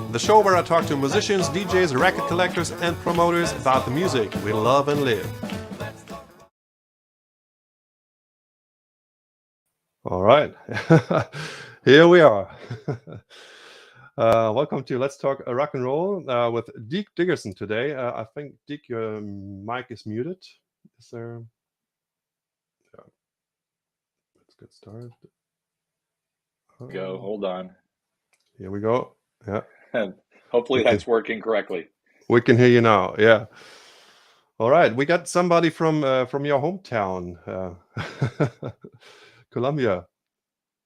the show where I talk to musicians, DJs, record collectors, and promoters about the music we love and live. All right, here we are. Welcome to Let's Talk Rock and Roll with Deke Dickerson today. I think, Deke, your mic is muted. Is there? Yeah. Let's get started. Go. Hold on. Here we go. Yeah. Hopefully that's working correctly. We can hear you now. Yeah. All right. We got somebody from your hometown, Columbia.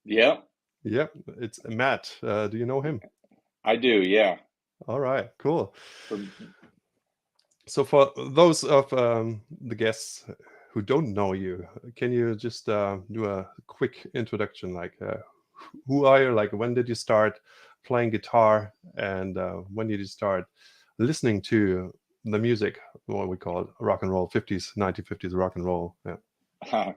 Yeah. Yep. It's Matt. Do you know him? I do. Yeah. All right. Cool. So for those of the guests who don't know you, can you just do a quick introduction? Like, who are you? Like, when did you start playing guitar, and when did you start listening to the music, what we call rock and roll, 50s, 1950s rock and roll? Yeah.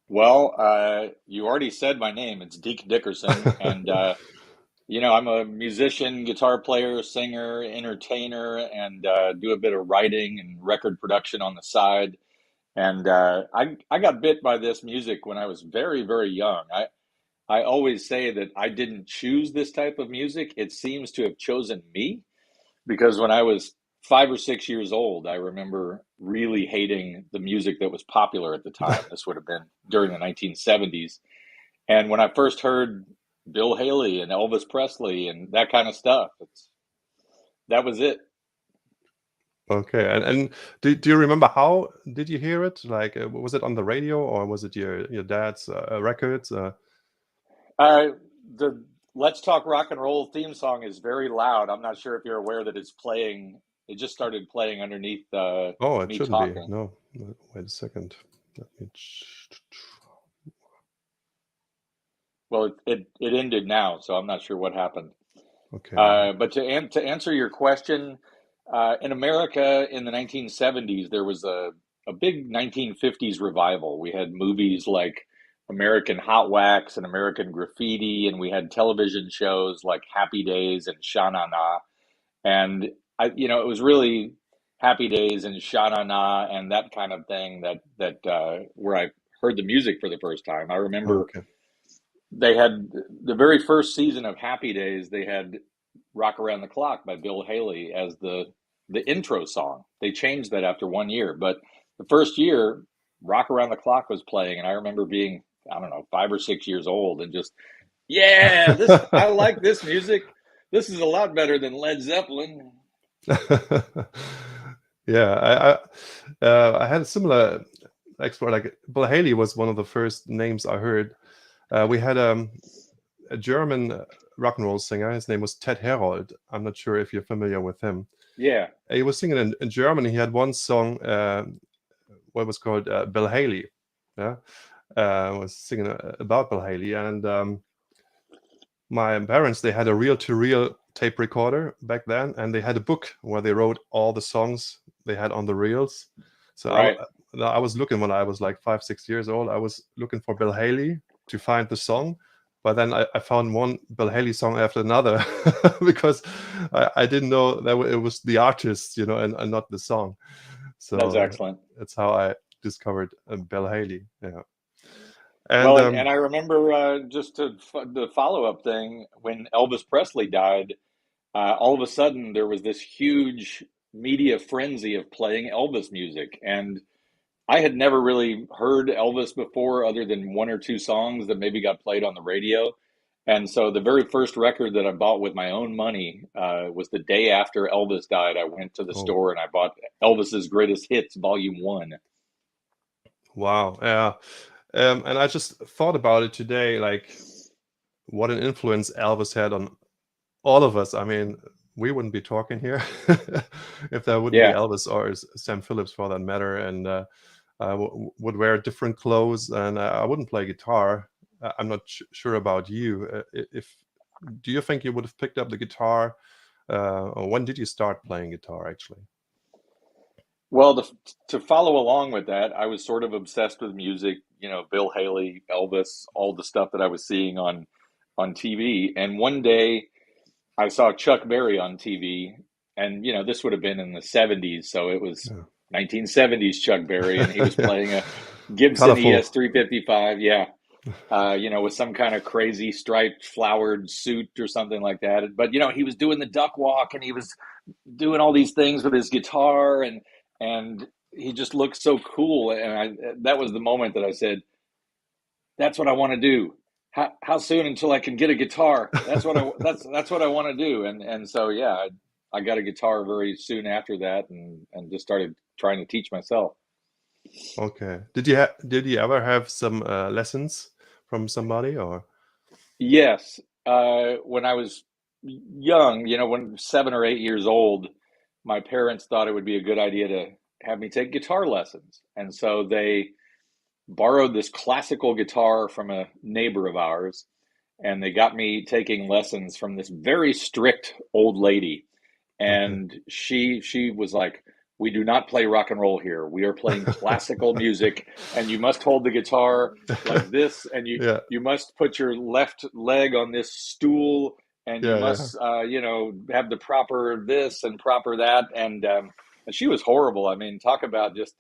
Well, you already said my name. It's Deke Dickerson, and I'm a musician, guitar player, singer, entertainer, and do a bit of writing and record production on the side. And I got bit by this music when I was very, very young. I always say that I didn't choose this type of music. It seems to have chosen me, because when I was 5 or 6 years old, I remember really hating the music that was popular at the time. This would have been during the 1970s. And when I first heard Bill Haley and Elvis Presley and that kind of stuff, that was it. Okay. And do you remember how did you hear it? Like, was it on the radio, or was it your dad's records? The Let's Talk Rock and Roll theme song is very loud. I'm not sure if you're aware that it's playing. It just started playing underneath Oh, it me shouldn't be. talking. No, wait a second. Let me Well, it ended now, so I'm not sure what happened. Okay. But to answer your question, in America in the 1970s, there was a big 1950s revival. We had movies like American Hot Wax and American Graffiti, and we had television shows like Happy Days and Sha Na Na. And it was really Happy Days and Sha Na Na and that kind of thing that where I heard the music for the first time. I remember Okay. they had the very first season of Happy Days. They had "Rock Around the Clock" by Bill Haley as the intro song. They changed that after 1 year, but the first year, "Rock Around the Clock" was playing, and I remember being, I don't know, 5 or 6 years old, and just, yeah, I like this music. This is a lot better than Led Zeppelin. Yeah, I had a similar expert. Like, Bill Haley was one of the first names I heard. We had a German rock and roll singer. His name was Ted Herold. I'm not sure if you're familiar with him. Yeah. He was singing in German. He had one song, what was called Bill Haley. Yeah, was singing about Bill Haley, and my parents, they had a reel-to-reel tape recorder back then, and they had a book where they wrote all the songs they had on the reels. So Right. I was looking when I was like 5, 6 years old. I was looking for Bill Haley to find the song, but then I found one Bill Haley song after another because I didn't know that it was the artist, and not the song. So That's excellent. that's how I discovered Bill Haley. Yeah. And Well, and I remember just the follow-up thing, when Elvis Presley died, all of a sudden there was this huge media frenzy of playing Elvis music. And I had never really heard Elvis before, other than one or two songs that maybe got played on the radio. And so the very first record that I bought with my own money was the day after Elvis died. I went to the store and I bought Elvis's Greatest Hits, Volume 1. Wow. Yeah. And I just thought about it today, like, what an influence Elvis had on all of us. I mean, we wouldn't be talking here if there wouldn't be Yeah. Elvis or Sam Phillips, for that matter. And I would wear different clothes, and I wouldn't play guitar. I'm not sure about you. Do you think you would have picked up the guitar? Or when did you start playing guitar, actually? Well, to follow along with that, I was sort of obsessed with music, Bill Haley, Elvis, all the stuff that I was seeing on TV. And one day I saw Chuck Berry on TV, and this would have been in the 70s, so it was Yeah. 1970s Chuck Berry, and he was playing a Gibson Colorful. ES-355, yeah, with some kind of crazy striped flowered suit or something like that. But he was doing the duck walk, and he was doing all these things with his guitar, and he just looked so cool. And that was the moment that I said, "That's what I want to do. How soon until I can get a guitar? That's what I want to do." And so yeah, I got a guitar very soon after that, and just started trying to teach myself. Okay. Did you ever have some lessons from somebody or? Yes, when I was young, when 7 or 8 years old, my parents thought it would be a good idea to have me take guitar lessons, and so they borrowed this classical guitar from a neighbor of ours, and they got me taking lessons from this very strict old lady. Okay. And she was like, "We do not play rock and roll here. We are playing classical music, and you must hold the guitar like this, and you Yeah. you must put your left leg on this stool, and you Yeah. Yeah. must have the proper this and proper that." And she was horrible. I mean, talk about just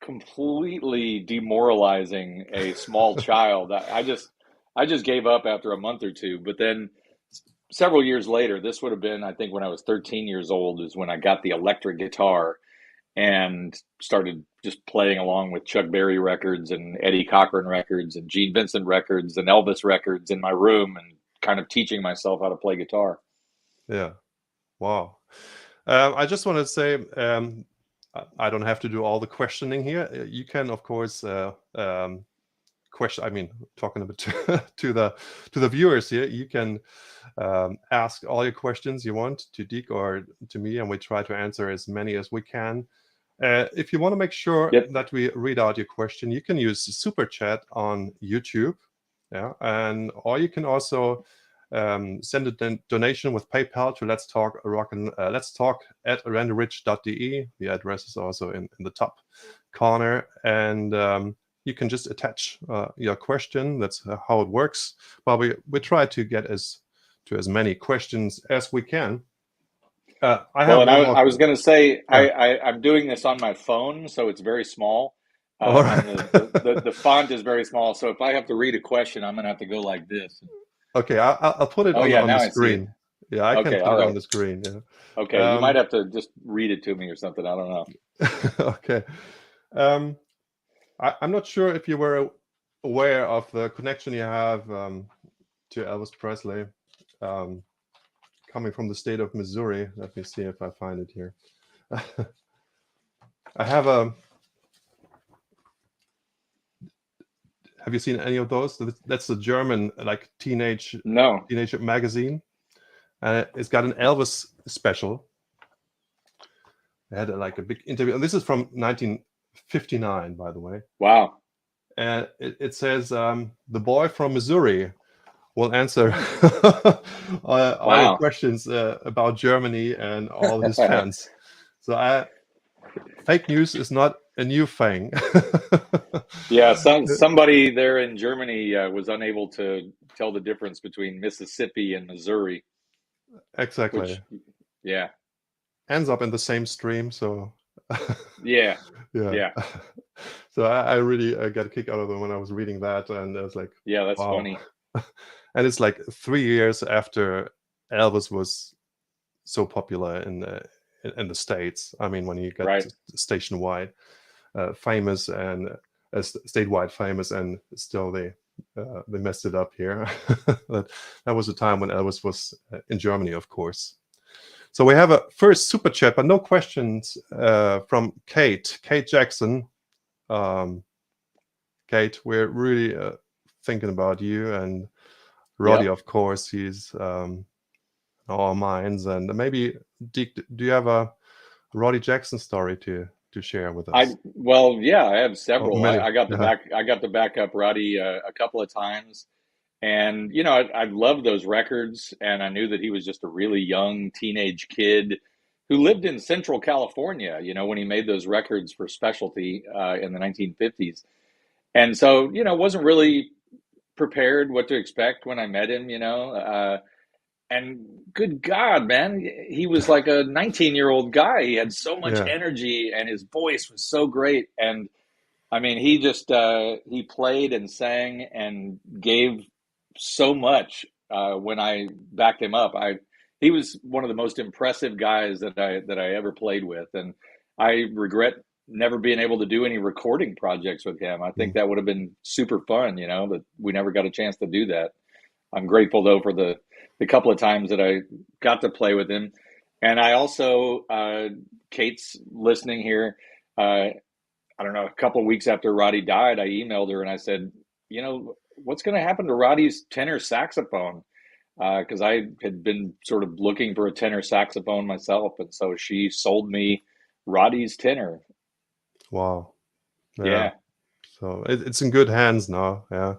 completely demoralizing a small child. I just gave up after a month or two. But then several years later, this would have been, I think, when I was 13 years old, is when I got the electric guitar and started just playing along with Chuck Berry records and Eddie Cochran records and Gene Vincent records and Elvis records in my room, and kind of teaching myself how to play guitar. Yeah. Wow. I just want to say, I don't have to do all the questioning here. You can, of course, question. I mean, talking a bit to the viewers here, you can ask all your questions you want to Deke or to me, and we try to answer as many as we can. If you want to make sure Yep. that we read out your question, you can use Super Chat on YouTube, yeah, or you can also send a donation with PayPal to Let's Talk Let's Talk at randyridge.de. The address is also in the top corner, and you can just attach your question. That's how it works. But we try to get as many questions as we can. I Well, have and one more. I was going to say, Yeah. I'm doing this on my phone, so it's very small, All and right. the font is very small. So if I have to read a question, I'm going to have to go like this. Okay, I'll put it Oh on yeah, the now I see it. screen. Yeah, I can Okay, put all it on right. the screen. Yeah. Okay, you might have to just read it to me or something. I don't know. Okay. Um, I'm not sure if you were aware of the connection you have to Elvis Presley, um, coming from the state of Missouri. Let me see if I find it here. I have a. Have you seen any of those? That's the German like teenage No. magazine. It's got an Elvis special. They had like a big interview. And this is from 1959, by the way. Wow. And it says the boy from Missouri will answer all your Wow. questions about Germany and all his fans. So fake news is not a new thing. Yeah, somebody there in Germany was unable to tell the difference between Mississippi and Missouri, Exactly. which, yeah, Ends up in the same stream. So yeah, yeah. yeah, So I really got a kick out of it when I was reading that, and I was like, yeah. That's wow. funny. And it's like 3 years after Elvis was so popular in the States. I mean, when he got Right. station-wide famous and statewide famous, and still they messed it up here. that was a time when Elvis was in Germany, of course. So we have a first super chat, but no questions from Kate Jackson. Kate, we're really thinking about you, and Rody, Yep. of course, he's our minds. And maybe, Deke, do you have a Rody Jackson story to share with us? Well, yeah, I have Oh, several. many. I got the Yeah. back up Roddy a couple of times, and I loved those records, and I knew that he was just a really young teenage kid who lived in Central California. When he made those records for Specialty in the 1950s, and so wasn't really prepared what to expect when I met him. and good God, man, he was like a 19-year-old guy. He had so much Yeah. energy, and his voice was so great. And I mean, he just he played and sang and gave so much when I backed him up. I He was one of the most impressive guys that I ever played with, and I regret never being able to do any recording projects with him. I think Mm. that would have been super fun, you know, but we never got a chance to do that. I'm grateful though for the couple of times that I got to play with him, and I also Kate's listening here. I don't know, a couple of weeks after Roddy died, I emailed her and I said, you know, what's going to happen to Roddy's tenor saxophone? Because I had been sort of looking for a tenor saxophone myself, and so she sold me Roddy's tenor. Wow. Yeah. Yeah, So it's in good hands now. Yeah.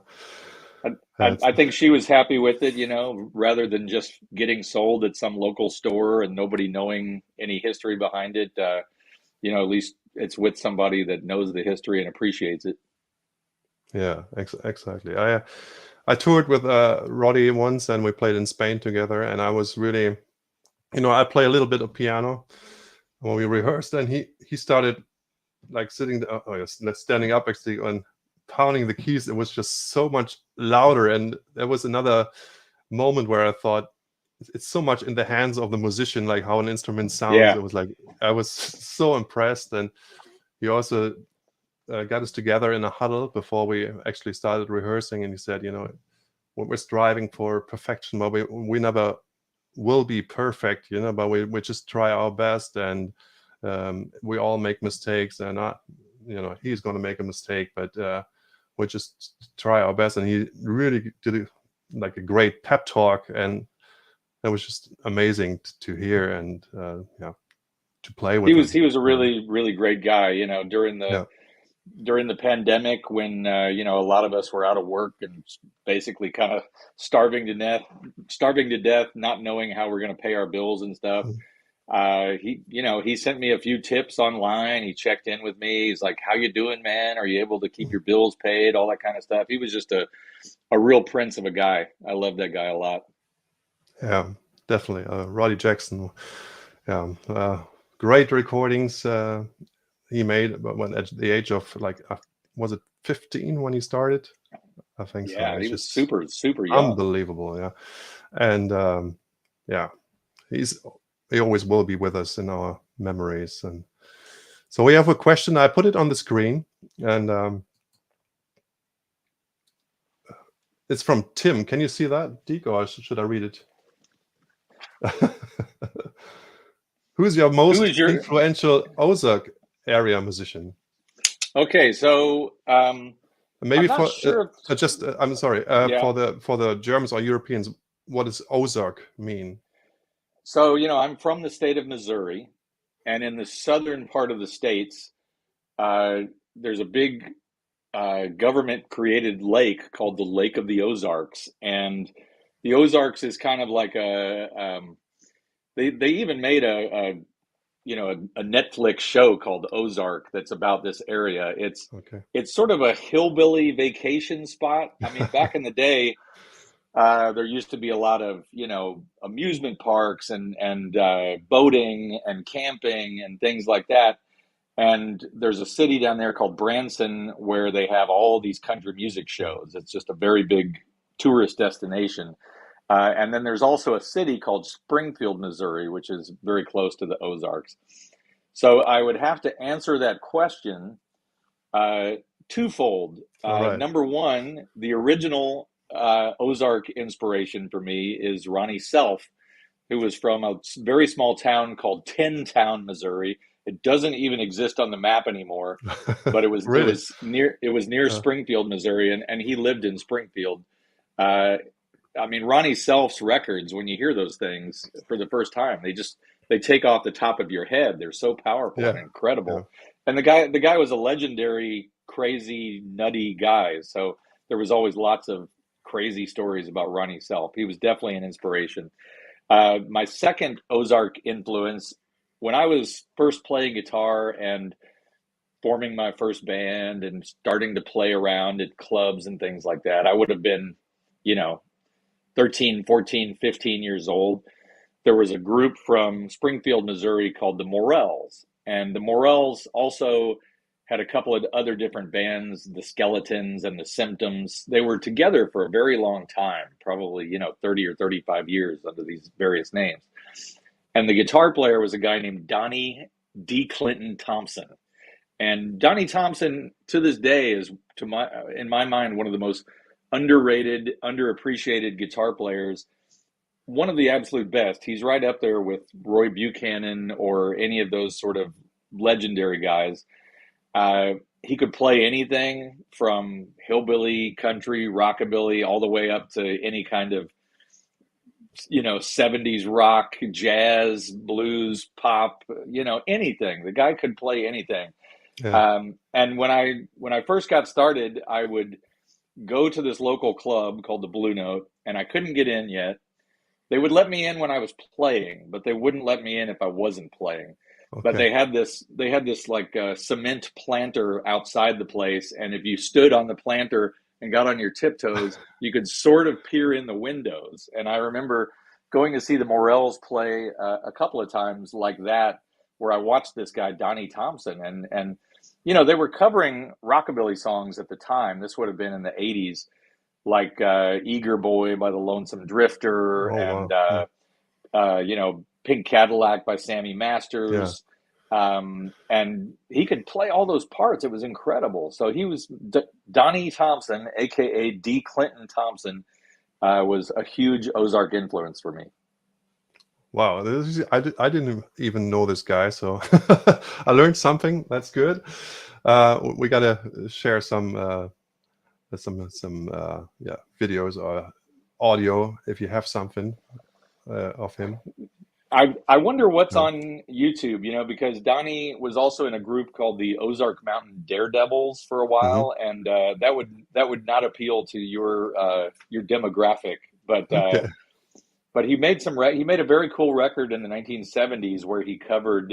I, It's, I think she was happy with it, you know, rather than just getting sold at some local store and nobody knowing any history behind it. You know, at least it's with somebody that knows the history and appreciates it. yeah. Exactly. I toured with Roddy once, and we played in Spain together. And I was really, I play a little bit of piano when we rehearsed, and he started like yes, standing up actually and pounding the keys. It was just so much louder, and there was another moment where I thought it's so much in the hands of the musician, like how an instrument sounds. Yeah. It was like I was so impressed, and he also got us together in a huddle before we actually started rehearsing, and he said, we're striving for perfection, but we never will be perfect, but we just try our best, and we all make mistakes, and he's going to make a mistake, but we just try our best. And he really did like a great pep talk, and that was just amazing to hear, and yeah, to play with him. He was a really great guy, you know, Yeah. during the pandemic when you know, a lot of us were out of work and basically kind of starving to death, not knowing how we're going to pay our bills and stuff. He, you know, he sent me a few tips online. He checked in with me. He's like, "How you doing, man? Are you able to keep your bills paid?" All that kind of stuff. He was just a real prince of a guy. I love that guy a lot. Yeah, definitely. Rody Jackson. Yeah, great recordings he made, but when at the age of like, was it 15 when he started? I think so. Yeah, It's he was just super young. unbelievable. Yeah, and yeah, he's he always will be with us in our memories. And so we have a question. I put it on the screen, and it's from Tim. Can you see that, Deke, or should I read it? Who's your Who most is your influential Ozark area musician? Okay, so Maybe I'm not for sure if, just I'm sorry, yeah. for the Germans or Europeans, what does Ozark mean? So, you know, I'm from the state of Missouri, and in the southern part of the states, uh, there's a big government created lake called the Lake of the Ozarks. And the Ozarks is kind of like they even made you know, a Netflix show called Ozark that's about this area. Okay. It's sort of a hillbilly vacation spot. I mean, back in the day, there used to be a lot of, you know, amusement parks and boating and camping and things like that. And there's a city down there called Branson where they have all these country music shows. It's just a very big tourist destination. And then there's also a city called Springfield, Missouri, which is very close to the Ozarks. So I would have to answer that question uh, twofold. All right. Number one, the original Ozark inspiration for me is Ronnie Self, who was from a very small town called Tin Town, Missouri. It doesn't even exist on the map anymore, but Really? it was near Uh, Springfield, Missouri, and he lived in Springfield. Uh, I mean, Ronnie Self's records, when you hear those things for the first time, they take off the top of your head. They're so powerful and yeah. Yeah. incredible. And the guy was a legendary, crazy, nutty guy. So there was always lots of crazy stories about Ronnie Self. He was definitely an inspiration. My second Ozark influence, when I was first playing guitar and forming my first band and starting to play around at clubs and things like that, I would have been, you know, 13, 14, 15 years old, there was a group from Springfield, Missouri called the Morels. And the Morels also had a couple of other different bands, the Skeletons and the Symptoms. They were together for a very long time, probably, 30 or 35 years under these various names. And the guitar player was a guy named Donnie D. Clinton Thompson. And Donnie Thompson, to this day, is, in my mind, one of the most underrated, underappreciated guitar players. One of the absolute best. He's right up there with Roy Buchanan or any of those sort of legendary guys. He could play anything from hillbilly, country, rockabilly, all the way up to any kind of 70s rock, jazz, blues, pop, anything. The guy could play anything. Yeah. And when I first got started, I would go to this local club called the Blue Note, and I couldn't get in yet. They would let me in when I was playing, but they wouldn't let me in if I wasn't playing. But Okay. they had this like cement planter outside the place, and if you stood on the planter and got on your tiptoes, you could sort of peer in the windows. And I remember going to see the Morels play a couple of times like that, where I watched this guy Donnie Thompson, and they were covering rockabilly songs at the time. This would have been in the '80s, like Eager Boy by the Lonesome Drifter, Oh and wow. Pink Cadillac by Sammy Yeah. Masters. And he could play all those parts. It was incredible. So he was Donnie Thompson, aka D. Clinton Thompson, was a huge Ozark influence for me. Wow, I didn't even know this guy, so I learned something. That's good. We gotta share some videos or audio if you have something of him. I wonder what's No. on YouTube, because Donnie was also in a group called the Ozark Mountain Daredevils for a Hmm. while, and that would not appeal to your demographic, but Okay. he made he made a very cool record in the 1970s where he covered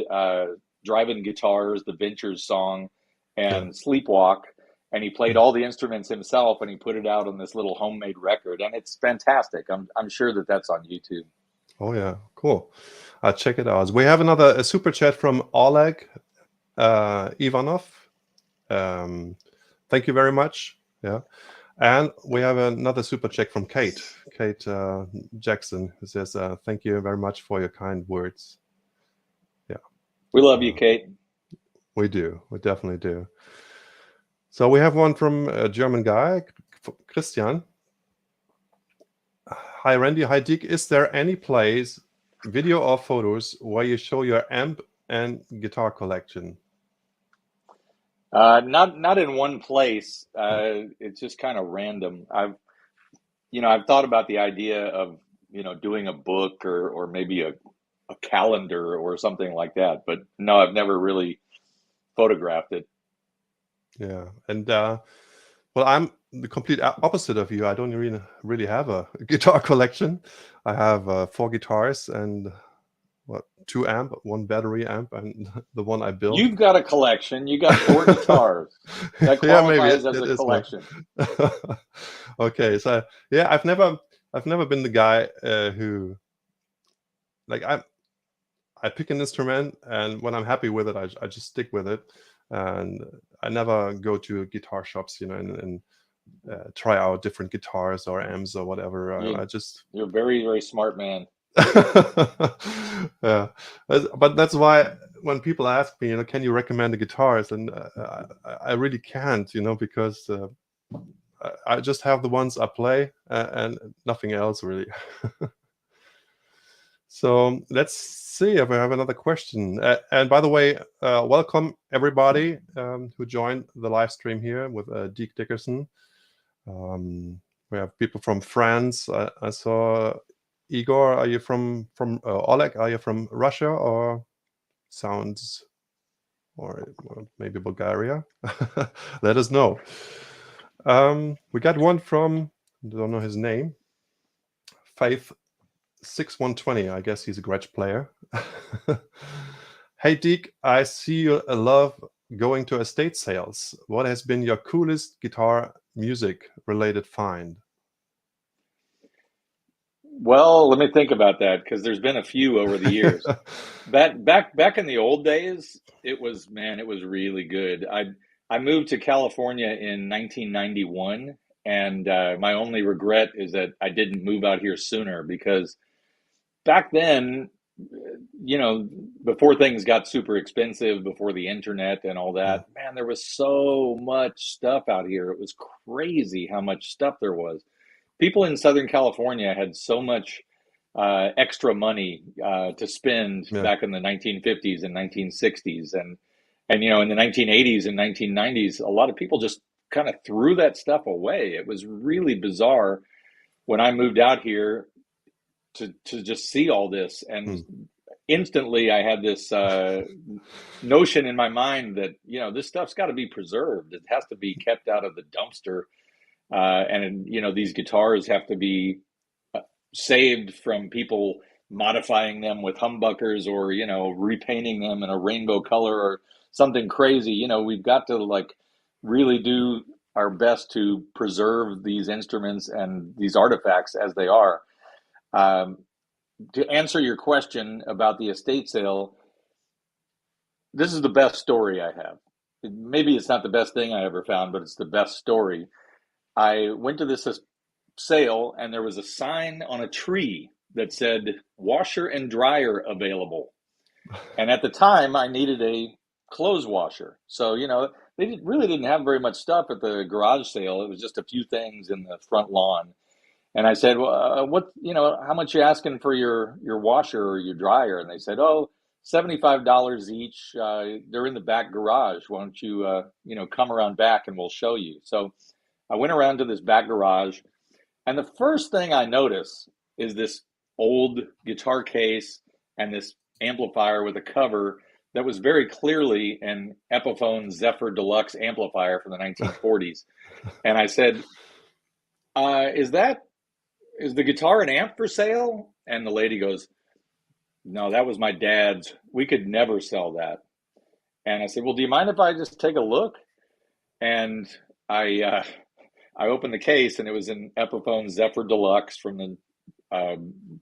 Driving Guitars, the Ventures song, Yeah. and Sleepwalk, and he played Yeah. all the instruments himself, and he put it out on this little homemade record, and it's fantastic. I'm sure that that's on YouTube. Oh yeah, cool. I'll check it out. We have a super chat from Oleg Ivanov. Thank you very much. Yeah. And we have another super chat from Kate Jackson, who says, thank you very much for your kind words. Yeah. We love you, Kate. We do. We definitely do. So we have one from a German guy, Christian. Hi, Randy. Hi, Deke. Is there any place, video or photos, where you show your amp and guitar collection? Not in one place. It's just kind of random. I've thought about the idea of doing a book or maybe a calendar or something like that, but no, I've never really photographed it. Yeah. And well, I'm the complete opposite of you. I don't really have a guitar collection. I have 4 guitars and 2 amp, 1 battery amp, and the one I built. You've got a collection. You got 4 guitars. That Yeah, maybe qualifies as it a is one. collection. Okay, so yeah, I've never been the guy who, like, I pick an instrument, and when I'm happy with it, I just stick with it, and I never go to guitar shops, and try out different guitars or amps or whatever. I just You're a very, very smart man. yeah, but that's why when people ask me, can you recommend the guitars, and I really can't, because I just have the ones I play and nothing else really. So let's see if I have another question. And by the way, welcome everybody who joined the live stream here with Deke Dickerson. We have people from France. I saw Igor. Are you from Oleg? Are you from Russia or sounds or maybe Bulgaria? Let us know. We got one from, I don't know his name. Faith 6120. I guess he's a grudge player. Hey Deke, I see you love going to estate sales. What has been your coolest guitar music related find? Well, let me think about that because there's been a few over the years. Back in the old days, it was really good. I moved to California in 1991, and my only regret is that I didn't move out here sooner because back then, before things got super expensive, before the internet and all Mm, that, man, there was so much stuff out here. It was crazy how much stuff there was. People in Southern California had so much extra money to spend yeah. back in the 1950s and 1960s, and in the 1980s and 1990s, a lot of people just kind of threw that stuff away. It was really bizarre when I moved out here to just see all this, and Mm, instantly I had this notion in my mind that this stuff's got to be preserved. It has to be kept out of the dumpster, and these guitars have to be saved from people modifying them with humbuckers or repainting them in a rainbow color or something crazy. We've got to like really do our best to preserve these instruments and these artifacts as they are. um, to answer your question about the estate sale, this is the best story I have. Maybe it's not the best thing I ever found, but it's the best story. I went to this sale and there was a sign on a tree that said washer and dryer available. And at the time I needed a clothes washer. So, they really didn't have very much stuff at the garage sale. It was just a few things in the front lawn. And I said, well, how much you asking for your washer or your dryer? And they said, oh, $75 each. They're in the back garage. Why don't you, come around back and we'll show you. So I went around to this back garage, and the first thing I notice is this old guitar case and this amplifier with a cover that was very clearly an Epiphone Zephyr Deluxe amplifier from the 1940s. And I said, is the guitar an amp for sale? And the lady goes, no, that was my dad's. We could never sell that. And I said, well, do you mind if I just take a look? And I opened the case, and it was an Epiphone Zephyr Deluxe from the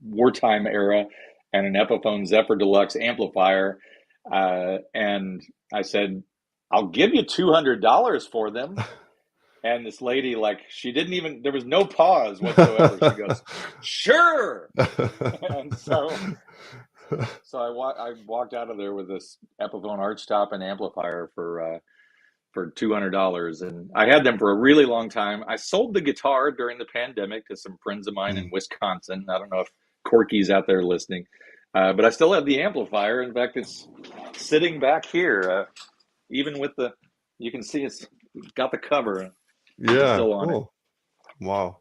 wartime era, and an Epiphone Zephyr Deluxe amplifier. And I said, I'll give you $200 for them. And this lady, she didn't even, there was no pause whatsoever. She goes, sure. And so I walked out of there with this Epiphone archtop and amplifier for $200. And I had them for a really long time. I sold the guitar during the pandemic to some friends of mine in Wisconsin. I don't know if Corky's out there listening, but I still have the amplifier. In fact, it's sitting back here, even with you can see it's got the cover. Yeah, Still on it. cool. Wow.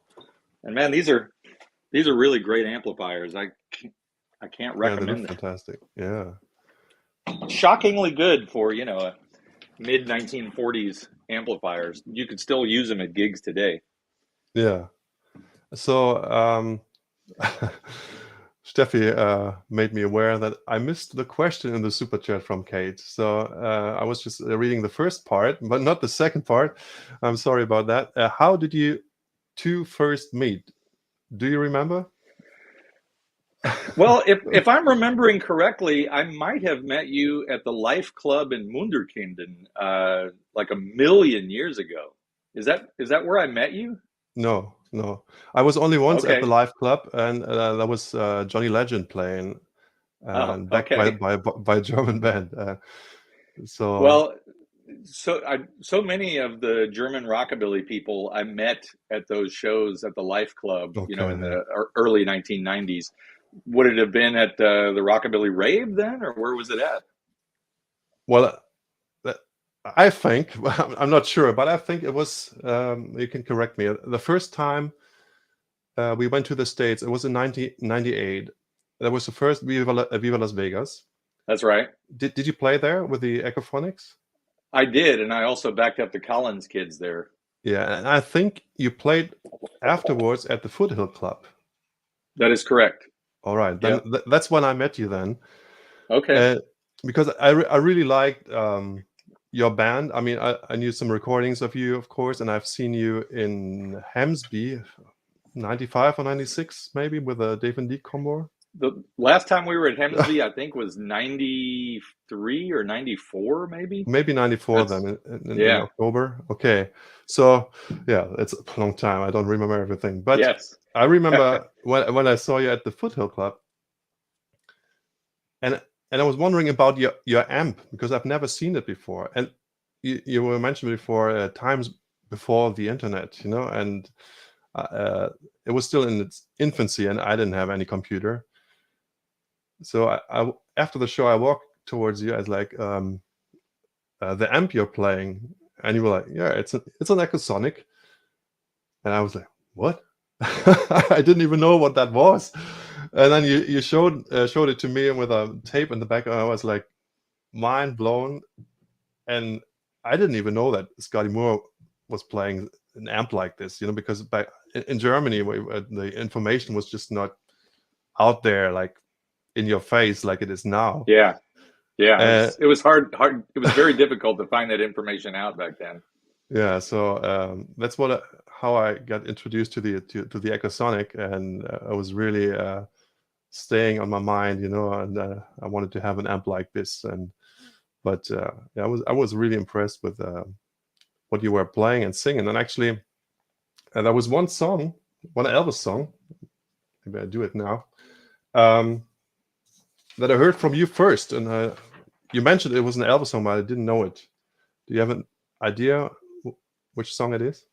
And man, these are really great amplifiers. I can't Yeah, they recommend look them. fantastic. Yeah. Shockingly good for, a mid 1940s amplifiers. You could still use them at gigs today. Yeah. So, Steffi made me aware that I missed the question in the super chat from Kate. So I was just reading the first part, but not the second part. I'm sorry about that. How did you two first meet? Do you remember? Well, if I'm remembering correctly, I might have met you at the Life Club in Munderkinden, like a million years ago. Is that where I met you? No. I was only once at the Okay. Live Club, and that was Johnny Legend playing, Oh, backed okay. by a German band. So Well, so many of the German rockabilly people I met at those shows at the Life Club, in okay. the early 1990s. Would it have been at the Rockabilly Rave then, or where was it at? Well, I think I'm not sure, but I think it was. You can correct me. The first time we went to the States, it was in 1998. That was the first Viva Las Vegas. That's right. Did you play there with the Echophonics? I did, and I also backed up the Collins kids there. Yeah, and I think you played afterwards at the Foothill Club. That is correct. All right, then Yep. that's when I met you then. Okay. Because I really liked your band. I mean, I knew some recordings of you, of course, and I've seen you in Hamsby 95 or 96, maybe, with a Dave and Deke combo. The last time we were at Hemsby, I think, was 93 or 94, maybe. Maybe 94 That's then in yeah. October. Okay. So yeah, it's a long time. I don't remember everything. But Yes. I remember when I saw you at the Foothill Club, and I was wondering about your amp, because I've never seen it before. And you were mentioned before, times before the internet, you know, and it was still in its infancy, and I didn't have any computer. So I after the show, I walked towards you. I was like, the amp you're playing, and you were like, yeah, it's an Echosonic. And I was like, what? I didn't even know what that was. And then you showed it to me with a tape in the back, and I was like, mind blown. And I didn't even know that Scotty Moore was playing an amp like this, you know, because back in Germany, the information was just not out there, like in your face, like it is now. Yeah. Yeah. Uh, It was hard. It was very difficult to find that information out back then. Yeah, so that's how I got introduced to the Echosonic, and I was really staying on my mind, you know, and I wanted to have an amp like this, but yeah, I was really impressed with what you were playing and singing, and actually, there was one Elvis song, maybe I do it now, that I heard from you first, and you mentioned it was an Elvis song, but I didn't know it. Do you have an idea which song it is?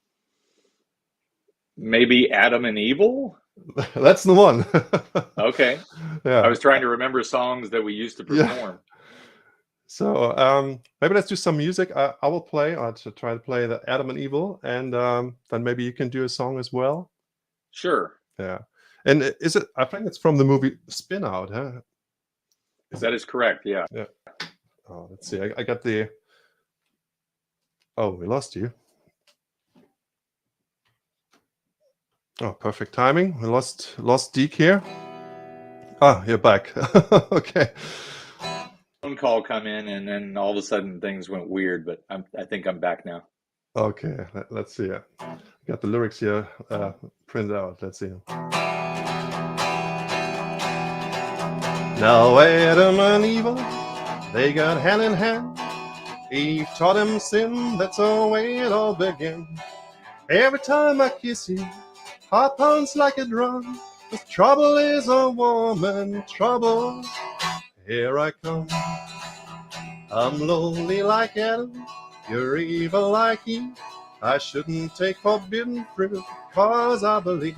Maybe Adam and Evil? That's the one. Okay. Yeah. I was trying to remember songs that we used to perform. Yeah. So maybe let's do some music. I will play. I'll try to play the Adam and Evil, and then maybe you can do a song as well. Sure. Yeah. And is it? I think it's from the movie Spin Out, huh? That is correct. Yeah. Yeah. Oh, let's see. I got the. Oh, we lost you. Oh, perfect timing. We lost Deke here. Ah, you're back. Okay. Phone call come in, and then all of a sudden things went weird. But I think I'm back now. Okay. Let's see. Got the lyrics here printed out. Let's see. Now Adam and Eve, they got hand in hand. Eve taught him sin. That's the way it all began. Every time I kiss you, heart pounds like a drum. 'Cause trouble is a woman, trouble. Here I come. I'm lonely like Adam, you're evil like Eve. I shouldn't take forbidden fruit, 'cause I believe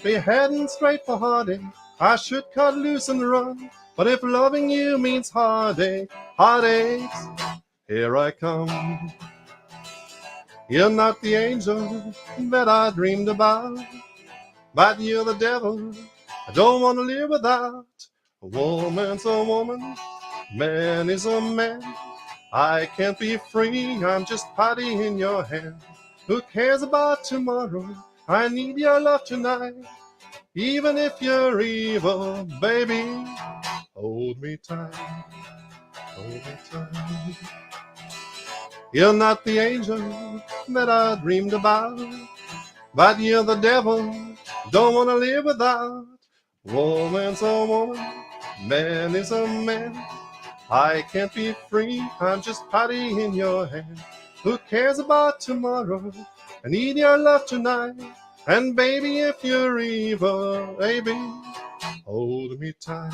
be heading straight for heartache. I should cut loose and run, but if loving you means heartaches, here I come. You're not the angel that I dreamed about, but you're the devil I don't want to live without. A woman's a woman, man is a man. I can't be free, I'm just putty in your hand. Who cares about tomorrow? I need your love tonight. Even if you're evil, baby, hold me tight, hold me tight. You're not the angel that I dreamed about, but you're the devil, don't want to live without. Woman's a woman, man is a man. I can't be free, I'm just putty in your hand. Who cares about tomorrow? I need your love tonight. And baby, if you're evil, baby, hold me tight,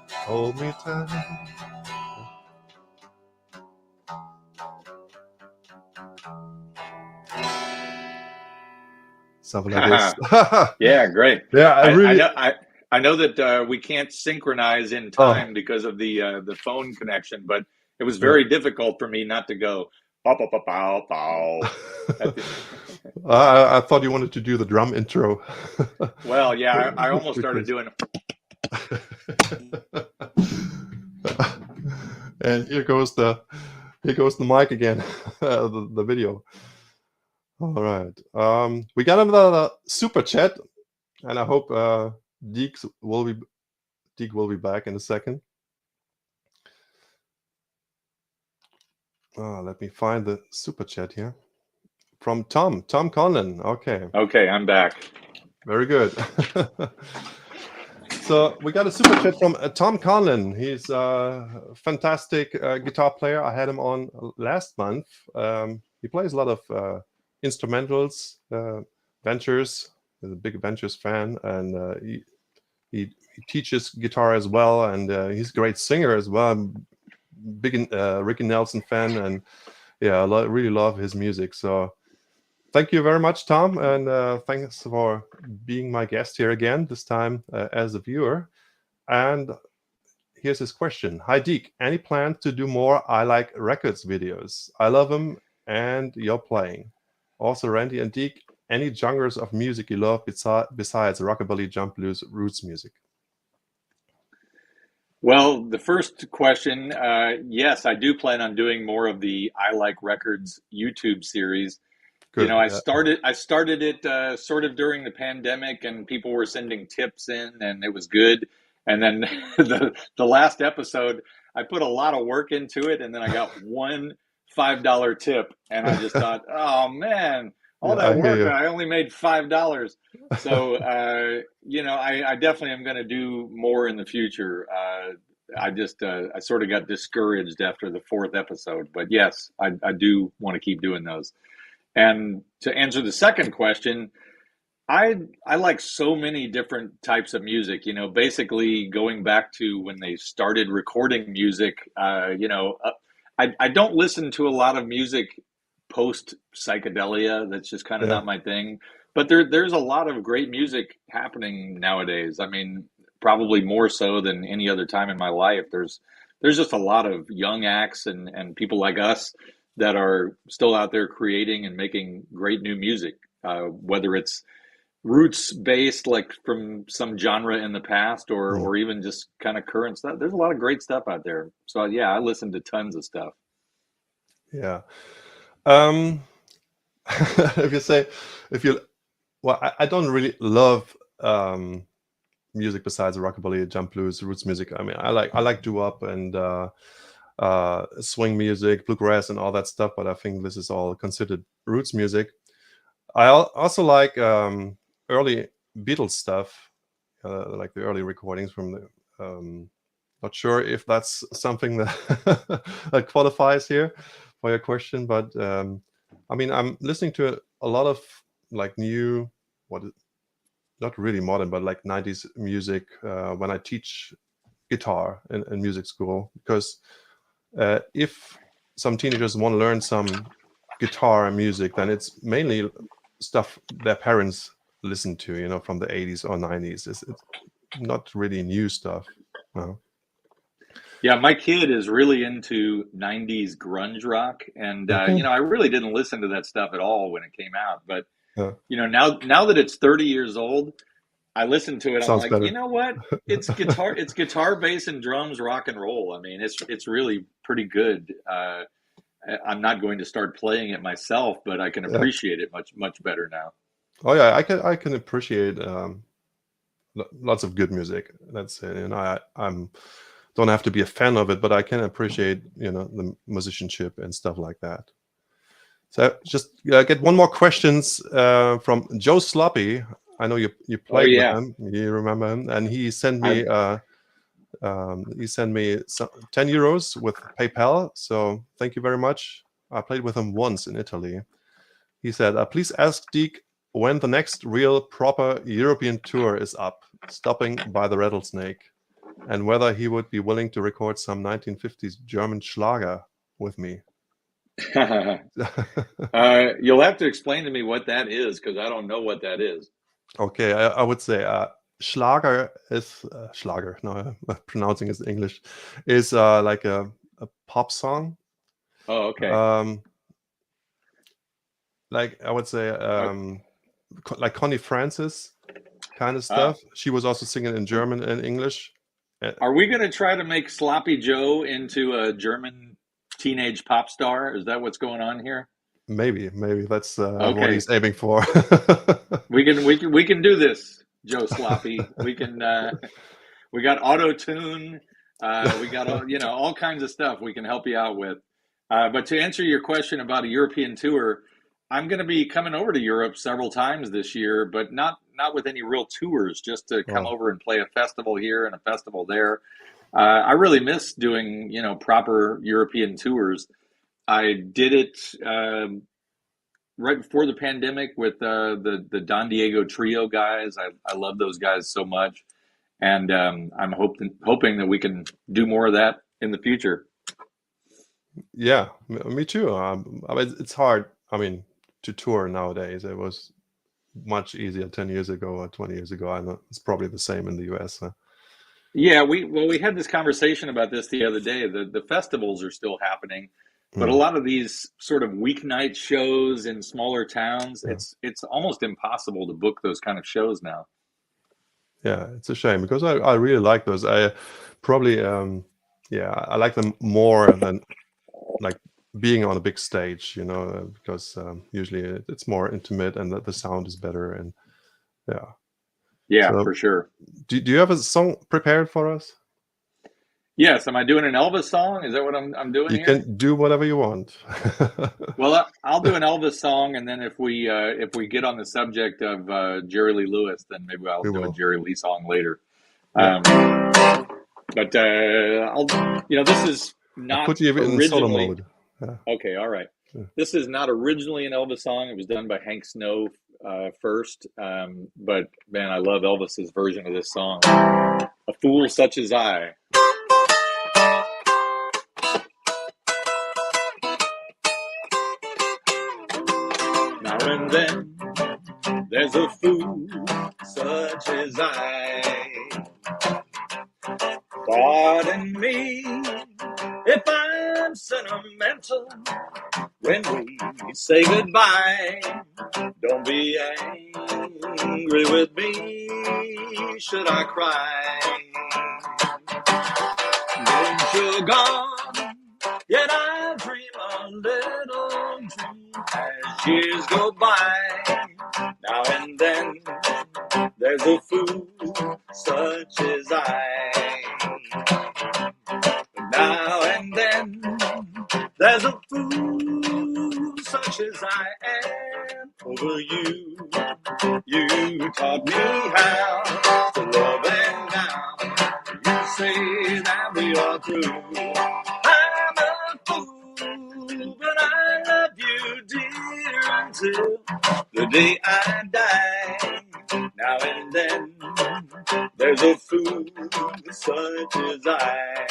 hold me tight. Something like this. Yeah, great. Yeah, I know that we can't synchronize in time because of the phone connection, but it was very difficult for me not to go pow pow pow pow pow. I thought you wanted to do the drum intro. Well, yeah, I almost started doing. And here goes the mic again, the video. All right, we got another super chat, and I hope Deke will be back in a second. Let me find the super chat here from Tom Conlon. Okay. Okay, I'm back. Very good. So we got a super chat from Tom Conlon. He's a fantastic guitar player. I had him on last month. He plays a lot of instrumentals, Ventures. He's a big Ventures fan, and he teaches guitar as well. And he's a great singer as well. I'm big Ricky Nelson fan, and yeah, I really love his music. So thank you very much, Tom, and thanks for being my guest here again, this time as a viewer. And here's his question. Hi, Deke. Any plans to do more I Like Records videos? I love them and you're playing. Also, Randy and Deke, any genres of music you love besides rockabilly, jump blues, roots music? Well, the first question, yes, I do plan on doing more of the I Like Records YouTube series. You Good. know, I Yeah. started it sort of during the pandemic, and people were sending tips in, and it was good. And then the last episode, I put a lot of work into it, and then I got one $5 tip, and I just thought, oh man, all Yeah, that I hear work, you. I only made $5. So you know, I definitely am going to do more in the future. I sort of got discouraged after the fourth episode, but yes, I do want to keep doing those. And to answer the second question, I like so many different types of music. You know, basically going back to when they started recording music. I don't listen to a lot of music post psychedelia. That's just kind of Yeah. not my thing. But there's a lot of great music happening nowadays. I mean, probably more so than any other time in my life. There's just a lot of young acts and people like us that are still out there creating and making great new music. Whether it's roots based, like from some genre in the past, Mm, or even just kind of current stuff. There's a lot of great stuff out there. So yeah, I listen to tons of stuff. yeah. Um, if you say, if you, well, I don't really love music besides rockabilly, jump blues, roots music. I mean, I like doo-wop and swing music, bluegrass, and all that stuff. But I think this is all considered roots music. I also like early Beatles stuff, like the early recordings from the. Not sure if that's something that that qualifies here for your question, but I mean, I'm listening to a lot of like new, what not really modern, but like 90s music when I teach guitar in music school. Because if some teenagers want to learn some guitar music, then it's mainly stuff their parents listen to, from the 80s or 90s. It's not really new stuff. No. Yeah, my kid is really into 90s grunge rock. And, Okay. I really didn't listen to that stuff at all when it came out. But, Yeah. now that it's 30 years old, I listen to it. I'm Sounds like, you better. know what? It's guitar, bass, and drums, rock and roll. I mean, it's really pretty good. I'm not going to start playing it myself, but I can Yeah. appreciate it much better now. Oh yeah, I can appreciate lots of good music. That's it. I'm don't have to be a fan of it, but I can appreciate the musicianship and stuff like that. So just get one more questions from Joe Sloppy. I know you Oh played with yeah, him. You remember him, and he sent I me 10 euros with PayPal. So thank you very much. I played with him once in Italy. He said, please ask Deke when the next real proper European tour is up, stopping by the Rattlesnake, and whether he would be willing to record some 1950s German Schlager with me. you'll have to explain to me what that is because I don't know what that is. Okay, I would say Schlager is Schlager. No, I'm pronouncing it in English is like a pop song. Oh, okay. Um, like I would say, Are, like Connie Francis kind of uh, stuff. She was also singing in German and English. are we going to try to make Sloppy Joe into a German teenage pop star? Is that what's going on here? Maybe that's what Okay, he's aiming for. we can do this, Joe Sloppy. We can. We got auto tune. We got all kinds of stuff we can help you out with. But to answer your question about a European tour, I'm going to be coming over to Europe several times this year, but not with any real tours, just to come Oh, over and play a festival here and a festival there. I really miss doing, proper European tours. I did it right before the pandemic with the Don Diego Trio guys. I love those guys so much, and I'm hoping that we can do more of that in the future. yeah, me too. I mean, it's hard. I mean, to tour nowadays. It was much easier 10 years ago or 20 years ago. I know it's probably the same in the US. Yeah, we had this conversation about this the other day. The festivals are still happening, but a Mm, lot of these sort of weeknight shows in smaller towns, yeah. it's almost impossible to book those kind of shows now. Yeah, it's a shame because I really like those. I probably yeah, I like them more than like being on a big stage, because usually it's more intimate and the sound is better. And yeah. Yeah, So for sure. do you have a song prepared for us? Yes, am I doing an Elvis song? Is that what I'm doing You here? can do whatever you want. Well, I'll do an Elvis song, and then if we get on the subject of Jerry Lee Lewis, then maybe I'll We do a will. Jerry Lee song later. Yeah. Um, but this is I not put you in solo originally. mode. Yeah. Okay, all right. Yeah. This is not originally an Elvis song. It was done by Hank Snow first, but man, I love Elvis's version of this song. A Fool Such as I. Now and then there's a fool such as I. Pardon me if I'm sentimental when we say goodbye. Don't be angry with me, should I cry? When you're gone, yet I dream a little dream as years go by. Now and then there's a fool such as I. Now and then there's a fool such as I am over you. You taught me how to love, and now you say that we are through. I'm a fool, but I love you, dear, until the day I die. Now and then there's a fool such as I.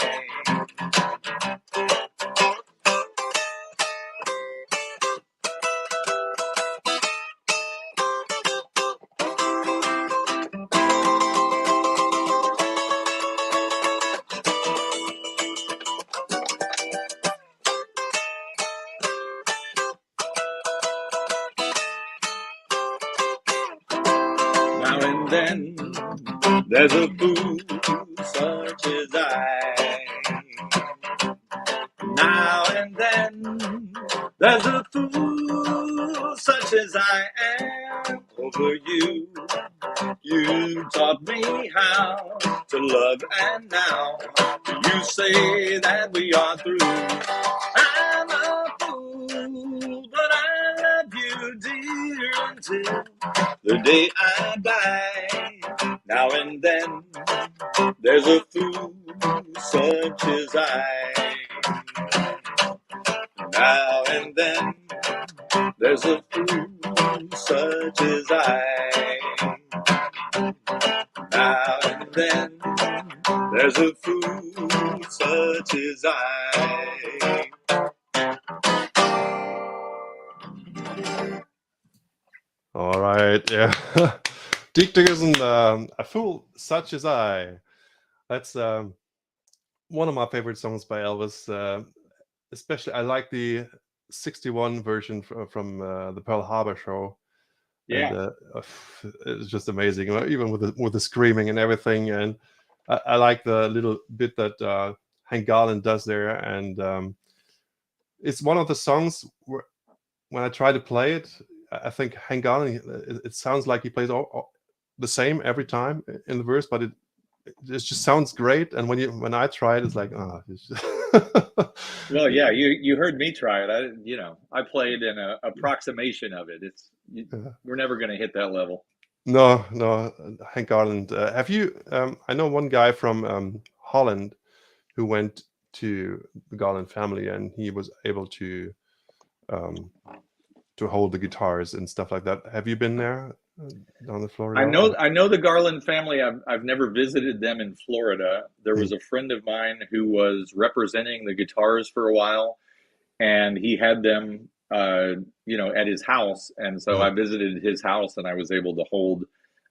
Now and then there's a fool such as I. Now and then there's a fool such as I am over you. You taught me how to love, and now you say that we are through. I'm a fool, but I love you, dear, until the day I die. Now and then there's a fool such as I. Now and then there's a fool such as I. Now and then there's a fool such as I. All right. Yeah. Deke Dickerson, A Fool Such as I. That's one of my favorite songs by Elvis. Especially, I like the 61 version from the Pearl Harbor show. And Yeah. it's just amazing, even with the screaming and everything. And I like the little bit that Hank Garland does there. And it's one of the songs where, when I try to play it, I think Hank Garland, it sounds like he plays all the same every time in the verse, but it just sounds great. And when I try it, it's like, oh, Well, yeah, you heard me try it. I played an approximation of it. Yeah. We're never going to hit that level. No, no, Hank Garland. Have you? I know one guy from Holland who went to the Garland family, and he was able um, to hold the guitars and stuff like that. Have you been there down in Florida? I know the Garland family. I've never visited them in Florida. There was a friend of mine who was representing the guitars for a while, and he had them, at his house. And so I visited his house, and I was able to hold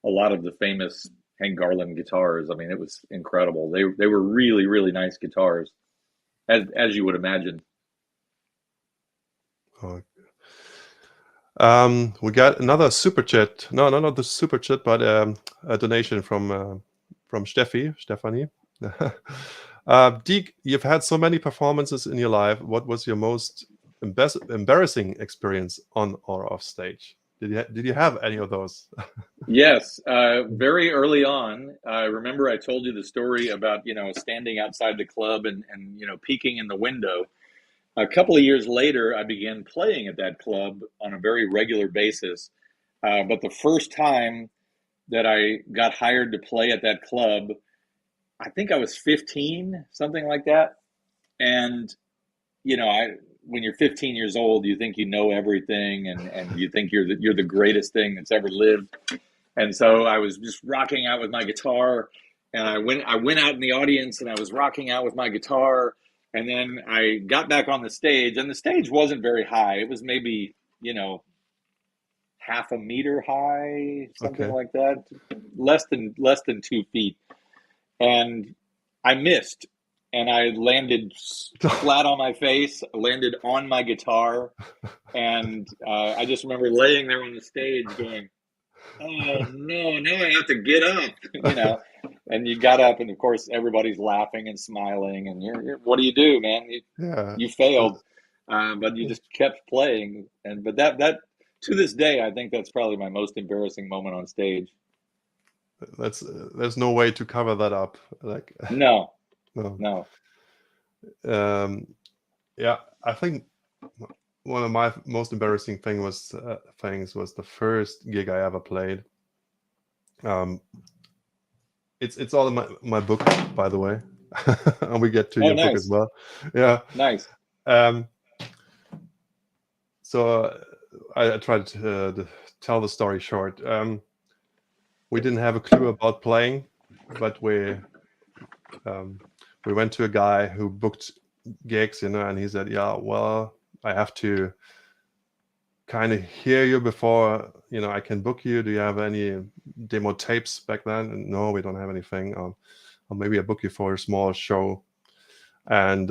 a lot of the famous Hank Garland guitars. I mean, it was incredible. They were really, really nice guitars, as you would imagine. Oh. We got another super chat. No, not the super chat, but a donation from Stephanie. Deke, you've had so many performances in your life. What was your most embarrassing experience on or off stage? Did you have any of those? Yes, very early on, I remember I told you the story about, standing outside the club and peeking in the window. A couple of years later, I began playing at that club on a very regular basis. But the first time that I got hired to play at that club, I think I was 15, something like that. And, when you're 15 years old, you think you know everything, and you think you're the greatest thing that's ever lived. And so I was just rocking out with my guitar, and I went out in the audience, and I was rocking out with my guitar, and then I got back on the stage, and the stage wasn't very high. It was maybe, half a meter high, something Okay. like that, less than 2 feet. And I missed, and I landed flat on my face, landed on my guitar, and I just remember laying there on the stage going, "Oh no, now I have to get up," And you got up, and of course everybody's laughing and smiling, and what do you do, man? Yeah. You failed, but you just kept playing, but that to this day, I think that's probably my most embarrassing moment on stage. There's no way to cover that up. Like No, no. no. Yeah, I think one of my most embarrassing things was the first gig I ever played. It's all in my book, by the way, and we get to Oh, your book as nice, well. Yeah. nice. Um, so I tried to tell the story short. We didn't have a clue about playing, but we went to a guy who booked gigs, and he said, "Yeah, well, I have to kind of hear you before I can book you. Do you have any demo tapes back then?" And no, we don't have anything. Or maybe I book you for a small show. And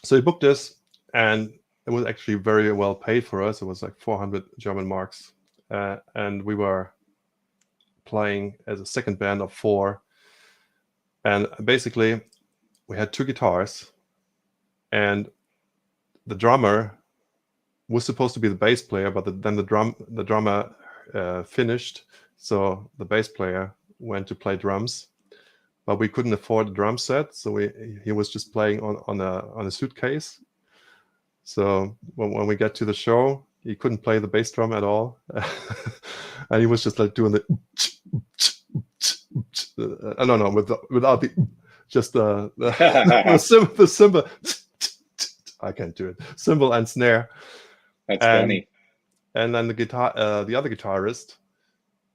so he booked this, and it was actually very well paid for us. It was like 400 German marks, and we were playing as a second band of four. And basically, we had two guitars, and the drummer was supposed to be the bass player, but then the drummer finished, so the bass player went to play drums, but we couldn't afford a drum set, so he was just playing on a suitcase. So when we got to the show, he couldn't play the bass drum at all, and he was just like doing the I don't know, without the just the cymbal. I can't do it. Cymbal and snare. That's funny. And then the other guitarist,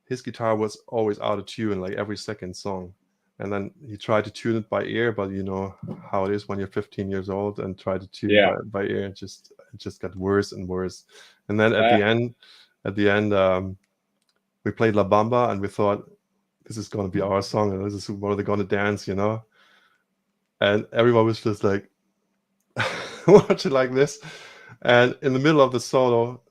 his guitar was always out of tune, like every second song. And then he tried to tune it by ear, but you know how it is when you're 15 years old and try to tune by ear. It just got worse and worse. And then at the end, we played La Bamba, and we thought, this is going to be our song, and this is what they're going to dance, And everyone was just like watching like this. And in the middle of the solo,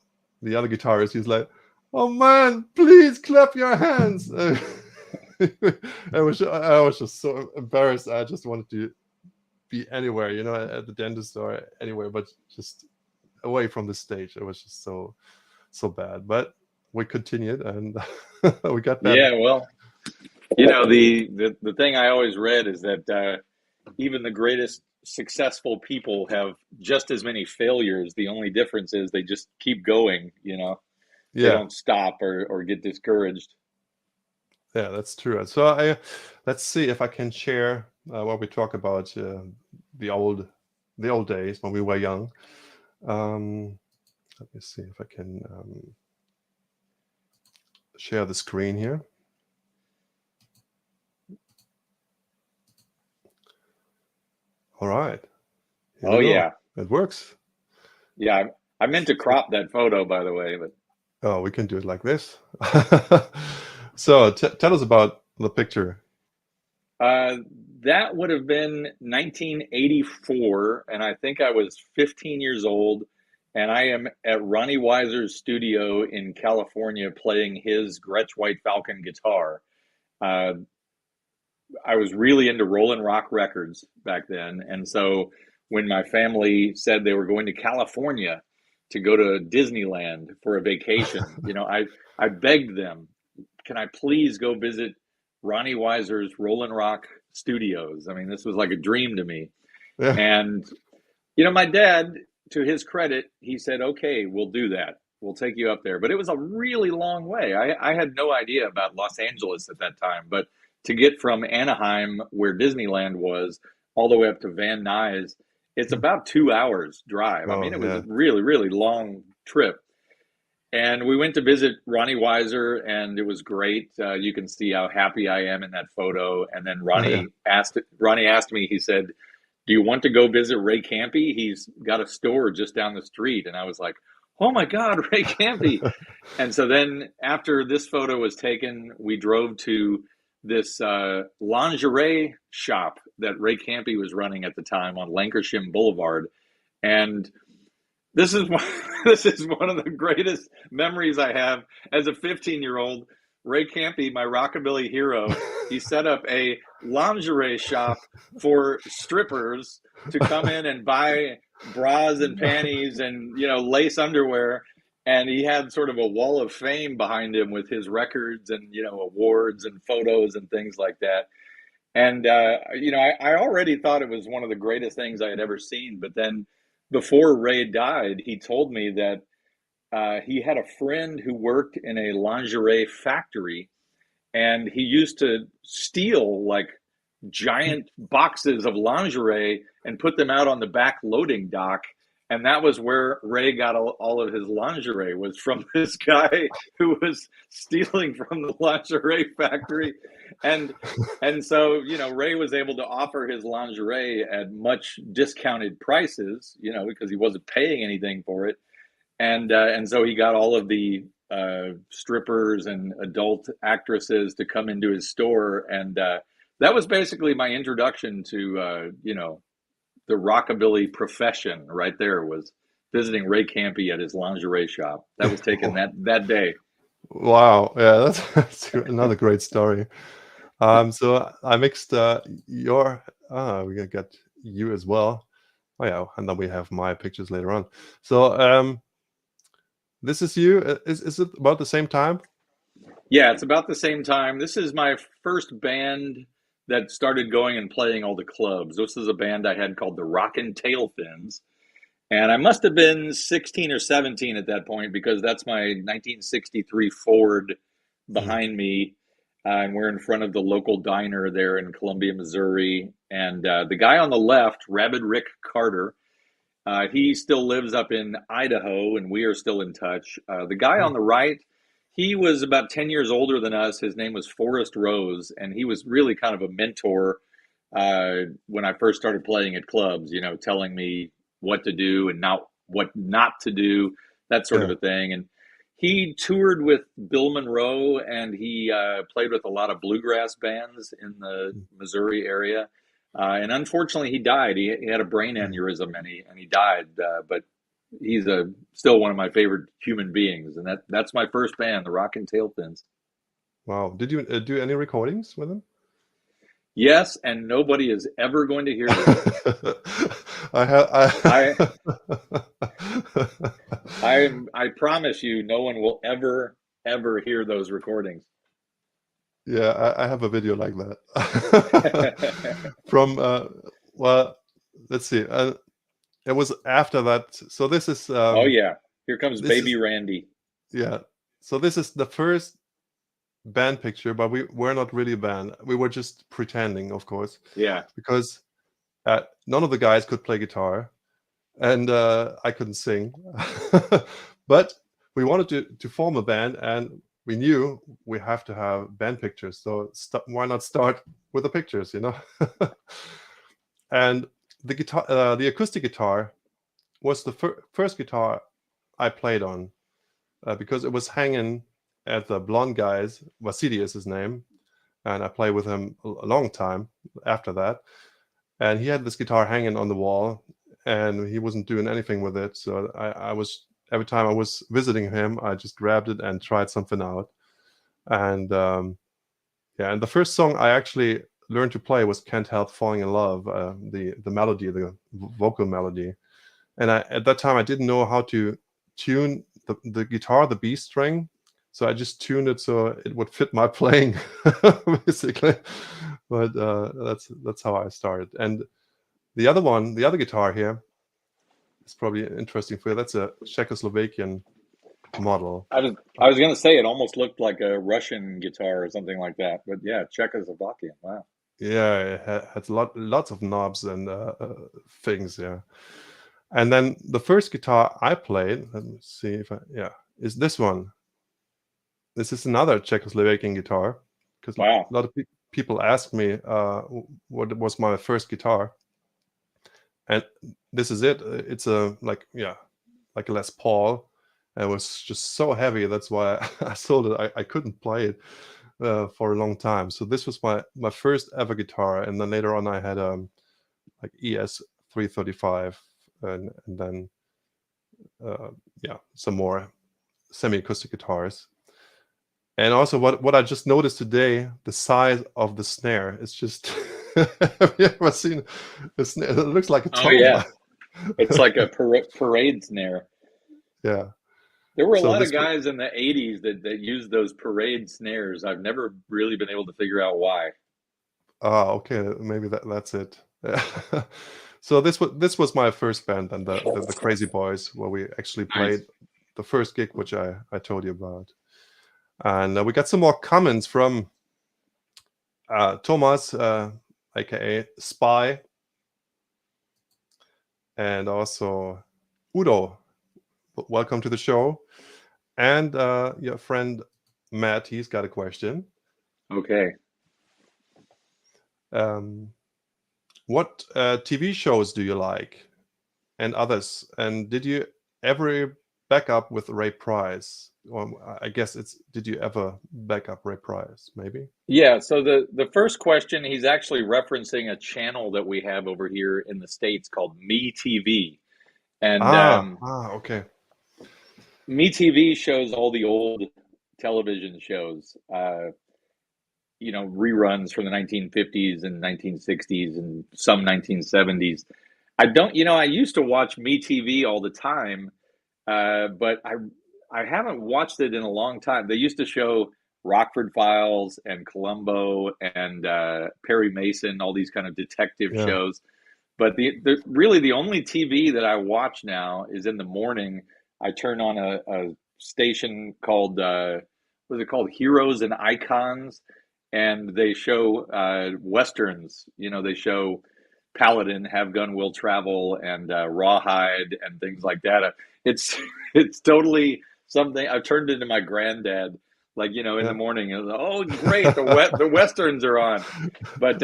the other guitarist, he's like, "Oh man, please clap your hands." I was just so embarrassed. I just wanted to be anywhere, at the dentist or anywhere, but just away from the stage. It was just so bad. But we continued, and we got better. Yeah, well, the thing I always read is that even the greatest successful people have just as many failures. The only difference is they just keep going, you know. They Yeah, don't stop or get discouraged. yeah, that's true. So let's see if I can share what we talk about the old the old days when we were young. Um, Let me see if I can share the screen here. All right, here we Oh go. yeah, It works. yeah. I meant to crop that photo, by the way, but Oh, we can do it like this. So tell us about the picture. uh, that would have been 1984, and I think I was 15 years old, and I am at Ronnie Weiser's studio in California playing his Gretsch White Falcon guitar. Uh, I was really into Rolling Rock records back then, and so when my family said they were going to California to go to Disneyland for a vacation, you know, I begged them, can I please go visit Ronnie Weiser's Rolling Rock Studios? I mean, this was like a dream to me. Yeah. And, you know, my dad, to his credit, he said, okay, we'll do that. We'll take you up there. But it was a really long way. I had no idea about Los Angeles at that time. But to get from Anaheim, where Disneyland was, all the way up to Van Nuys, it's about 2 hours drive. I Oh, mean, it was a yeah. really, really long trip. And we went to visit Ronnie Weiser, and it was great. You can see how happy I am in that photo. And then Oh, yeah. Ronnie asked me. He said, "Do you want to go visit Ray Campy? He's got a store just down the street." And I was like, "Oh my God, Ray Campy!" And so then, after this photo was taken, we drove to this lingerie shop that Ray Campy was running at the time on Lancashire Boulevard, and this is one, this is one of the greatest memories I have as a 15-year-old. Ray Campy, my rockabilly hero, he set up a lingerie shop for strippers to come in and buy bras and panties and, you know, lace underwear. And he had sort of a wall of fame behind him with his records and, you know, awards and photos and things like that. And, you know, I already thought it was one of the greatest things I had ever seen. But then before Ray died, he told me that he had a friend who worked in a lingerie factory, and he used to steal like giant boxes of lingerie and put them out on the back loading dock. And that was where Ray got all of his lingerie, was from this guy who was stealing from the lingerie factory. And so, you know, Ray was able to offer his lingerie at much discounted prices, you know, because he wasn't paying anything for it. And so he got all of the strippers and adult actresses to come into his store, and that was basically my introduction to you know, the rockabilly profession. Right there was visiting Ray Campy at his lingerie shop. That was taken that day. Wow. Yeah, that's another great story. So I mixed your we're gonna get you as well. Oh yeah, and then we have my pictures later on. So this is you. Is it about the same time? Yeah, it's about the same time. This is my first band that started going and playing all the clubs. This is a band I had called the Rockin' Tail Fins. And I must have been 16 or 17 at that point, because that's my 1963 Ford Mm. behind me. And we're in front of the local diner there in Columbia, Missouri. And the guy on the left, Rabid Rick Carter, he still lives up in Idaho, and we are still in touch. The guy on Oh, the right, he was about 10 years older than us. His name was Forrest Rose, and he was really kind of a mentor when I first started playing at clubs, you know, telling me what to do and not what not to do, that sort of yeah. a thing. And he toured with Bill Monroe, and he played with a lot of bluegrass bands in the Mm. Missouri area. And unfortunately, he died. He had a brain Mm. aneurysm, and he died. But he's still one of my favorite human beings, and that's my first band, the Rockin' Tail Fins. Wow. Did you do any recordings with him? Yes, and nobody is ever going to hear them. I have. I I promise you, no one will ever hear those recordings. Yeah, I have a video like that from well, let's see. It was after that. So Oh yeah, here comes this baby is Randy. yeah. So this is the first band picture, but we were not really a band. We were just pretending, of course, Yeah, because none of the guys could play guitar, and I couldn't sing. But we wanted to form a band, and we knew we have to have band pictures. So why not start with the pictures, you know? And the acoustic guitar was the first guitar I played on, because it was hanging at the blonde guy's. Vasily is his name, and I played with him a long time after that. And he had this guitar hanging on the wall, and he wasn't doing anything with it. So I was every time I was visiting him, I just grabbed it and tried something out. And yeah, and the first song I actually learned to play was "Can't Help Falling in Love," the melody, the vocal melody. And at that time I didn't know how to tune the guitar, the B string, so I just tuned it so it would fit my playing, basically. But that's how I started. And the other guitar here is probably interesting for you. That's a Czechoslovakian model. I was gonna say it almost looked like a Russian guitar or something like that, but yeah, Czechoslovakian. Wow. Yeah, it has lots of knobs and things. Yeah. And then the first guitar I played, let me see if is this one. This is another Czechoslovakian guitar, because a Wow. lot of people ask me what was my first guitar, and this is it. It's a like a Les Paul. And it was just so heavy. That's why I sold it. I couldn't play it for a long time. So this was my first ever guitar, and then later on I had like ES 335, and then some more semi-acoustic guitars. And also, what I just noticed today, the size of the snare is just. Have you ever seen a snare? It looks like a Oh yeah, tumbler. it's like a parade snare. Yeah. There were a So lot of this. guys in the '80s that used those parade snares. I've never really been able to figure out why. Okay. Maybe that's it. So this was my first band, and the Crazy Boys, where we actually Nice. played the first gig, which I told you about. And we got some more comments from Thomas, aka Spy, and also Udo. Welcome to the show. And your friend Matt, he's got a question. Okay. What TV shows do you like, and others? And did you ever back up with Ray Price? Or I guess did you ever back up Ray Price? Maybe. Yeah, so the first question, he's actually referencing a channel that we have over here in the States called MeTV. And Okay. MeTV shows all the old television shows, reruns from the 1950s and 1960s and some 1970s. I used to watch MeTV all the time, but I haven't watched it in a long time. They used to show Rockford Files and Columbo and Perry Mason, all these kind of detective Yeah. shows. But really the only TV that I watch now is in the morning. I turn on a station called what is it called? Heroes and Icons, and they show westerns. They show Paladin, Have Gun Will Travel, and Rawhide and things like that. It's it's totally something I've turned into my granddad. Like in the Yeah. morning, oh great, the westerns are on. But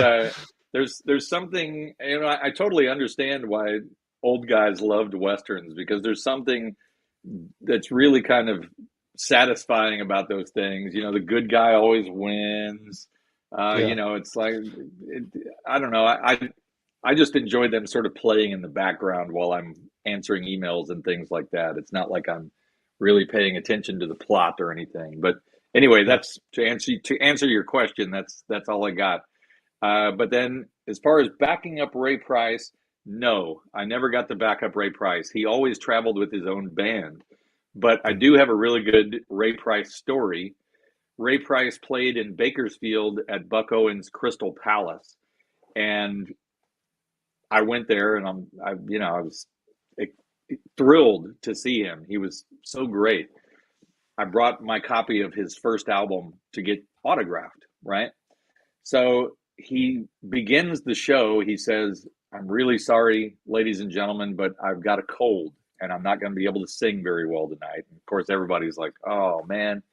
there's something, I totally understand why old guys loved westerns, because there's something that's really kind of satisfying about those things. The good guy always wins. Yeah. It's like I don't know. I just enjoy them sort of playing in the background while I'm answering emails and things like that. It's not like I'm really paying attention to the plot or anything. But anyway, Yeah. that's to answer your question. That's all I got. But then, as far as backing up Ray Price, no, I never got to back up Ray Price. He always traveled with his own band. But I do have a really good Ray Price story. Ray Price played in Bakersfield at Buck Owens Crystal Palace. And I went there, and I was thrilled to see him. He was so great. I brought my copy of his first album to get autographed, right? So he begins the show. He says, "I'm really sorry, ladies and gentlemen, but I've got a cold and I'm not going to be able to sing very well tonight." And of course, everybody's like, "Oh, man,"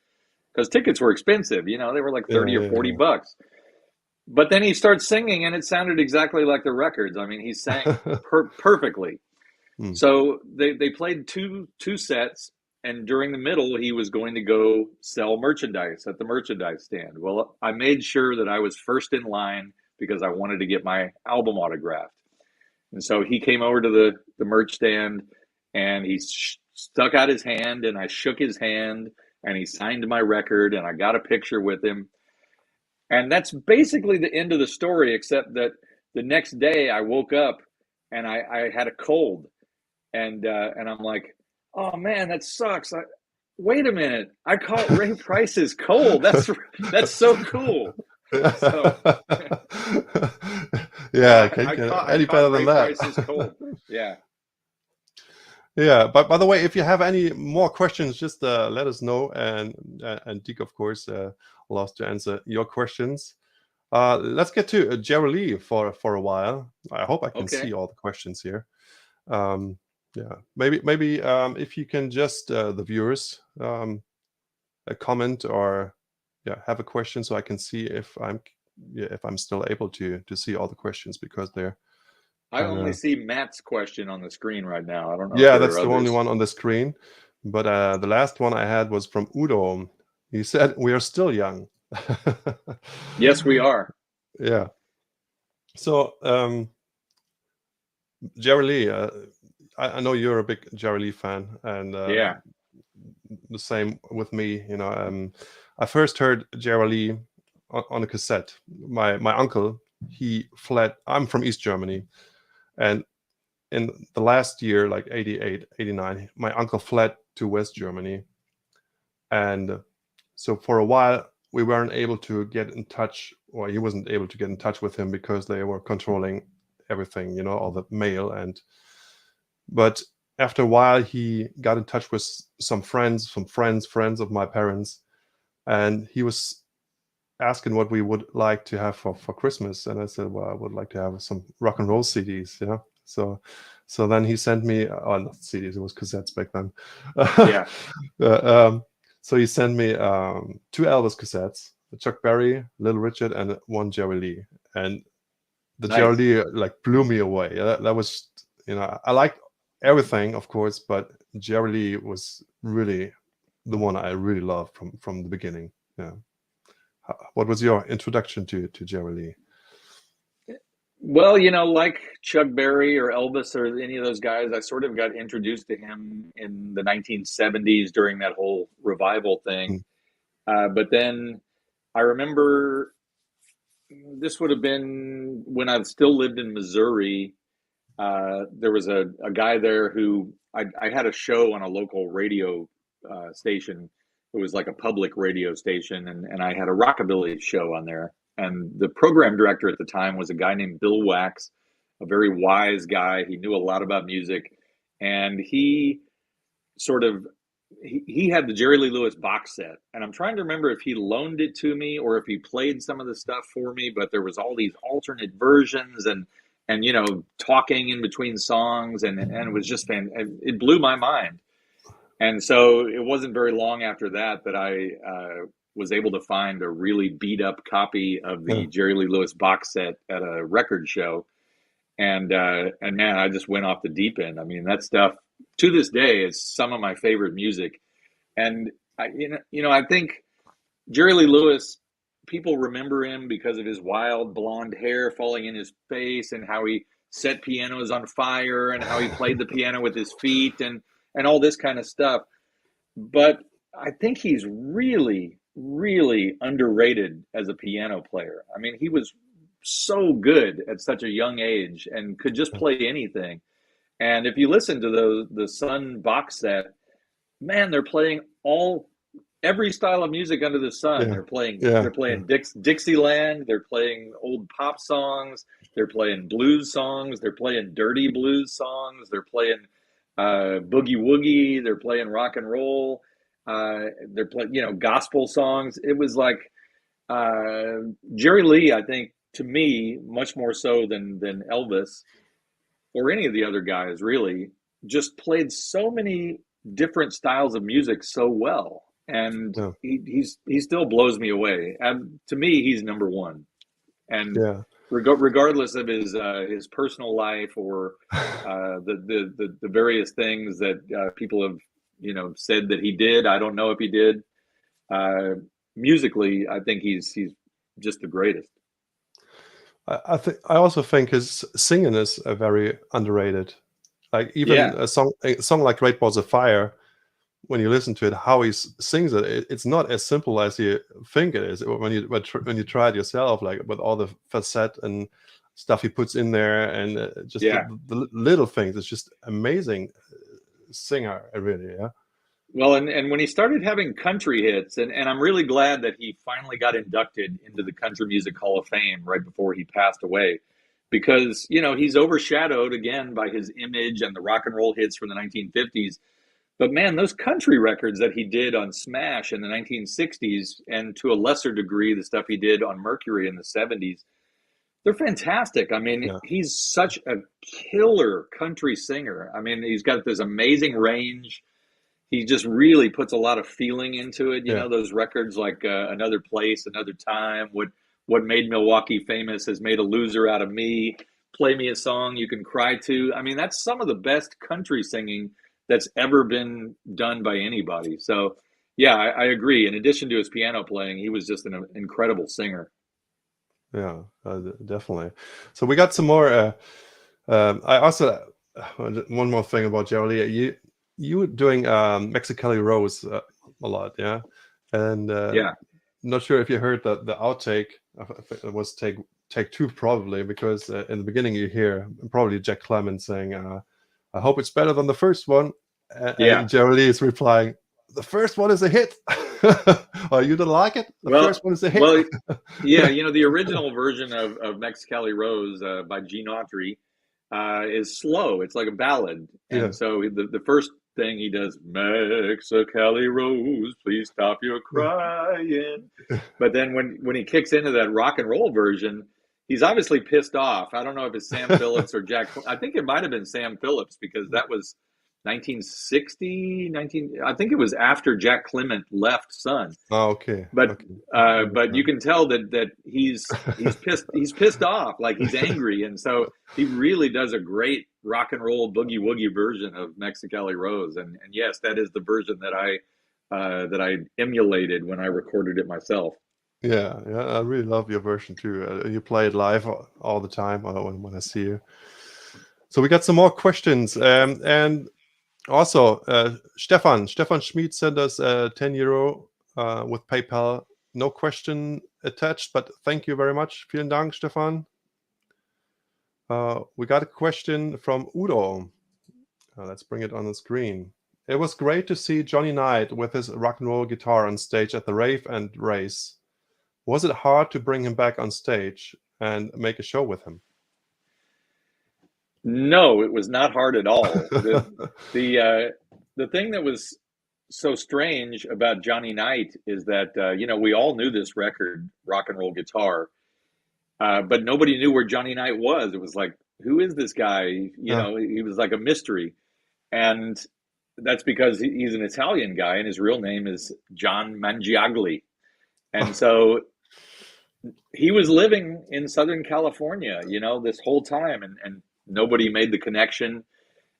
because tickets were expensive. They were like Yeah, 30 or yeah, 40 bucks. But then he starts singing, and it sounded exactly like the records. I mean, he sang yeah. perfectly. Hmm. So they played two sets, and during the middle, he was going to go sell merchandise at the merchandise stand. Well, I made sure that I was first in line because I wanted to get my album autographed. And so he came over to the merch stand, and he stuck out his hand, and I shook his hand, and he signed my record, and I got a picture with him. And that's basically the end of the story, except that the next day I woke up and I had a cold, and I'm like, "Oh man, that sucks." Wait a minute, I caught Ray Price's cold. That's so cool. So Yeah, can't I get caught I any better caught than Ray that. Price's cold. Yeah. Yeah, but by the way, if you have any more questions, just let us know, and Deke, of course, loves to answer your questions. Let's get to Jerry Lee for a while. I hope I can Okay. see all the questions here. Yeah, maybe if you can just the viewers a comment or have a question so I can see if I'm still able to see all the questions because they're I kind only of see Matt's question on the screen right now. I don't know if yeah, there that's are the only others. one on the screen. But the last one I had was from Udo. He said we are still young. Yes, we are. Yeah. So Jerry Lee, I know you're a big Jerry Lee fan, and Yeah. the same with me. I first heard Jerry Lee on a cassette. My uncle, he fled. I'm from East Germany, and in the last year, like 88, 89, my uncle fled to West Germany, and so for a while we weren't able to get in touch, or he wasn't able to get in touch with him because they were controlling everything, all the mail. But after a while he got in touch with some friends of my parents, and he was asking what we would like to have for Christmas. And I said, well, I would like to have some rock and roll CDs. So then he sent me, not CDs, it was cassettes back then. Yeah. So he sent me 2 Elvis cassettes, Chuck Berry, Little Richard, and 1 Jerry Lee. And the Jerry Nice. Lee blew me away. That was, I liked everything, of course, but Jerry Lee was really the one I really loved from the beginning. Yeah. What was your introduction to Jerry Lee? Well, like Chuck Berry or Elvis or any of those guys, I sort of got introduced to him in the 1970s during that whole revival thing. Mm. But then I remember this would have been when I still lived in Missouri. There was a guy there who I had a show on a local radio station. It was like a public radio station, and I had a rockabilly show on there. And the program director at the time was a guy named Bill Wax, a very wise guy. He knew a lot about music, and he sort of he had the Jerry Lee Lewis box set, and I'm trying to remember if he loaned it to me or if he played some of the stuff for me. But there was all these alternate versions and talking in between songs, and it was just it blew my mind. And so it wasn't very long after that I was able to find a really beat up copy of Yeah. the Jerry Lee Lewis box set at a record show, and man, I just went off the deep end. I mean, that stuff to this day is some of my favorite music. And I think Jerry Lee Lewis, people remember him because of his wild blonde hair falling in his face, and how he set pianos on fire, and how he played the piano with his feet, and all this kind of stuff. But I think he's really, really underrated as a piano player. I mean, he was so good at such a young age and could just play anything. And if you listen to the Sun box set, man, they're playing all every style of music under the sun. Yeah, They're playing yeah, they're playing Dixieland, they're playing old pop songs, they're playing blues songs, they're playing dirty blues songs, they're playing boogie woogie, they're playing rock and roll, they're playing gospel songs. It was like Jerry Lee, I think, to me, much more so than Elvis or any of the other guys, really, just played so many different styles of music so well, and yeah, he still blows me away. And to me, he's number one. And yeah. regardless of his personal life or the various things that people have said that he did, I don't know if he did. Uh, Musically, I think he's just the greatest. I also think his singing is very underrated. Like even Yeah, a song like "Great Balls of Fire," when you listen to it, how he sings it, it's not as simple as you think it is. When you try it yourself, like with all the facet and stuff he puts in there, and just yeah. the little things, it's just amazing singer, really. Yeah, Well, and when he started having country hits, and I'm really glad that he finally got inducted into the Country Music Hall of Fame right before he passed away, because, he's overshadowed again by his image and the rock and roll hits from the 1950s. But man, those country records that he did on Smash in the 1960s, and to a lesser degree, the stuff he did on Mercury in the 70s, they're fantastic. I mean, yeah, he's such a killer country singer. I mean, he's got this amazing range. He just really puts a lot of feeling into it. yeah. Those records like Another Place, Another Time, what made Milwaukee famous has made a loser out of me. Play me a song you can cry to. I mean, that's some of the best country singing that's ever been done by anybody. So, yeah, I agree. In addition to his piano playing, he was just an incredible singer. Yeah, definitely. So we got some more. I also one more thing about Geraldine. You were doing Mexicali Rose a lot, yeah, and Yeah. not sure if you heard the outtake. I think it was take two probably, because in the beginning you hear probably Jack Clement saying, "I hope it's better than the first one," Yeah. and Geraldine is replying, "The first one is a hit." Oh, you don't like it? The Well, first one is a hit. well, yeah, the original version of Mexicali Rose by Gene Autry is slow. It's like a ballad. Yeah. And so the first thing he does, Mexicali Rose, please stop your crying. But then when he kicks into that rock and roll version, he's obviously pissed off. I don't know if it's Sam Phillips or Jack. I think it might have been Sam Phillips, because that was 1960, 19. I think it was after Jack Clement left Sun. Oh, okay. But Okay. but you can tell that he's pissed off, like he's angry, and so he really does a great rock and roll boogie woogie version of Mexicali Rose, and yes, that is the version that I emulated when I recorded it myself. Yeah, yeah, I really love your version too. You play it live all the time when I see you. So we got some more questions, and also Stefan Schmid sent us €10 with PayPal. No question attached, but thank you very much. Vielen Dank, Stefan. We got a question from Udo. Let's bring it on the screen. It was great to see Johnny Knight with his rock and roll guitar on stage at the rave and race. Was it hard to bring him back on stage and make a show with him? No, it was not hard at all. The thing that was so strange about Johnny Knight is that we all knew this record, Rock and Roll Guitar, but nobody knew where Johnny Knight was. It was like, who is this guy? Yeah. He was like a mystery. And that's because he's an Italian guy and his real name is John Mangiagli. And so he was living in Southern California, this whole time, and nobody made the connection.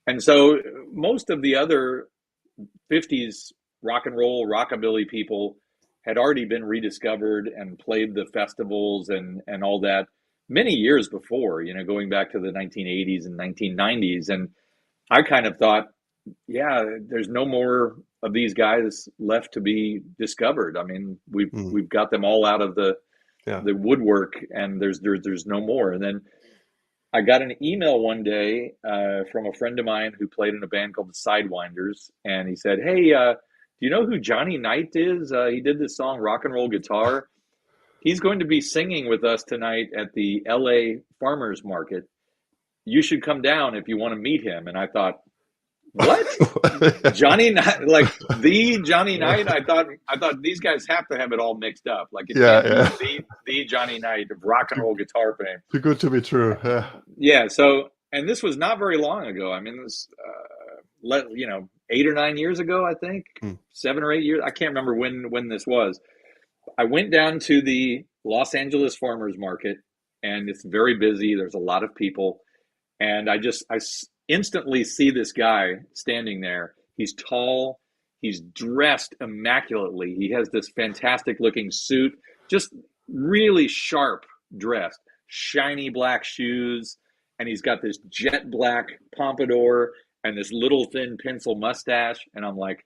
And so most of the other 50s rock and roll, rockabilly people had already been rediscovered and played the festivals and all that many years before, going back to the 1980s and 1990s. And I kind of thought, yeah, there's no more of these guys left to be discovered. I mean, we've got them all out of Yeah. the woodwork, and there's no more. And then I got an email one day from a friend of mine who played in a band called the Sidewinders, and he said, "Hey, Do you know who Johnny Knight is? He did this song Rock and Roll Guitar. He's going to be singing with us tonight at the LA Farmers Market. You should come down if you want to meet him. And I thought, what? Johnny Knight, like the Johnny Knight? I thought these guys have to have it all mixed up. Like it Yeah, can't yeah. be the Johnny Knight of rock and roll guitar fame. Too good to be true. Yeah. Yeah. So, and this was not very long ago. I mean, this, 8 or 9 years ago, I think, 7 or 8 years. I can't remember when this was. I went down to the Los Angeles Farmers Market, and it's very busy. There's a lot of people, and I instantly see this guy standing there. He's tall. He's dressed immaculately. He has this fantastic looking suit, just really sharp dressed, shiny black shoes, and he's got this jet black pompadour and this little thin pencil mustache. And I'm like,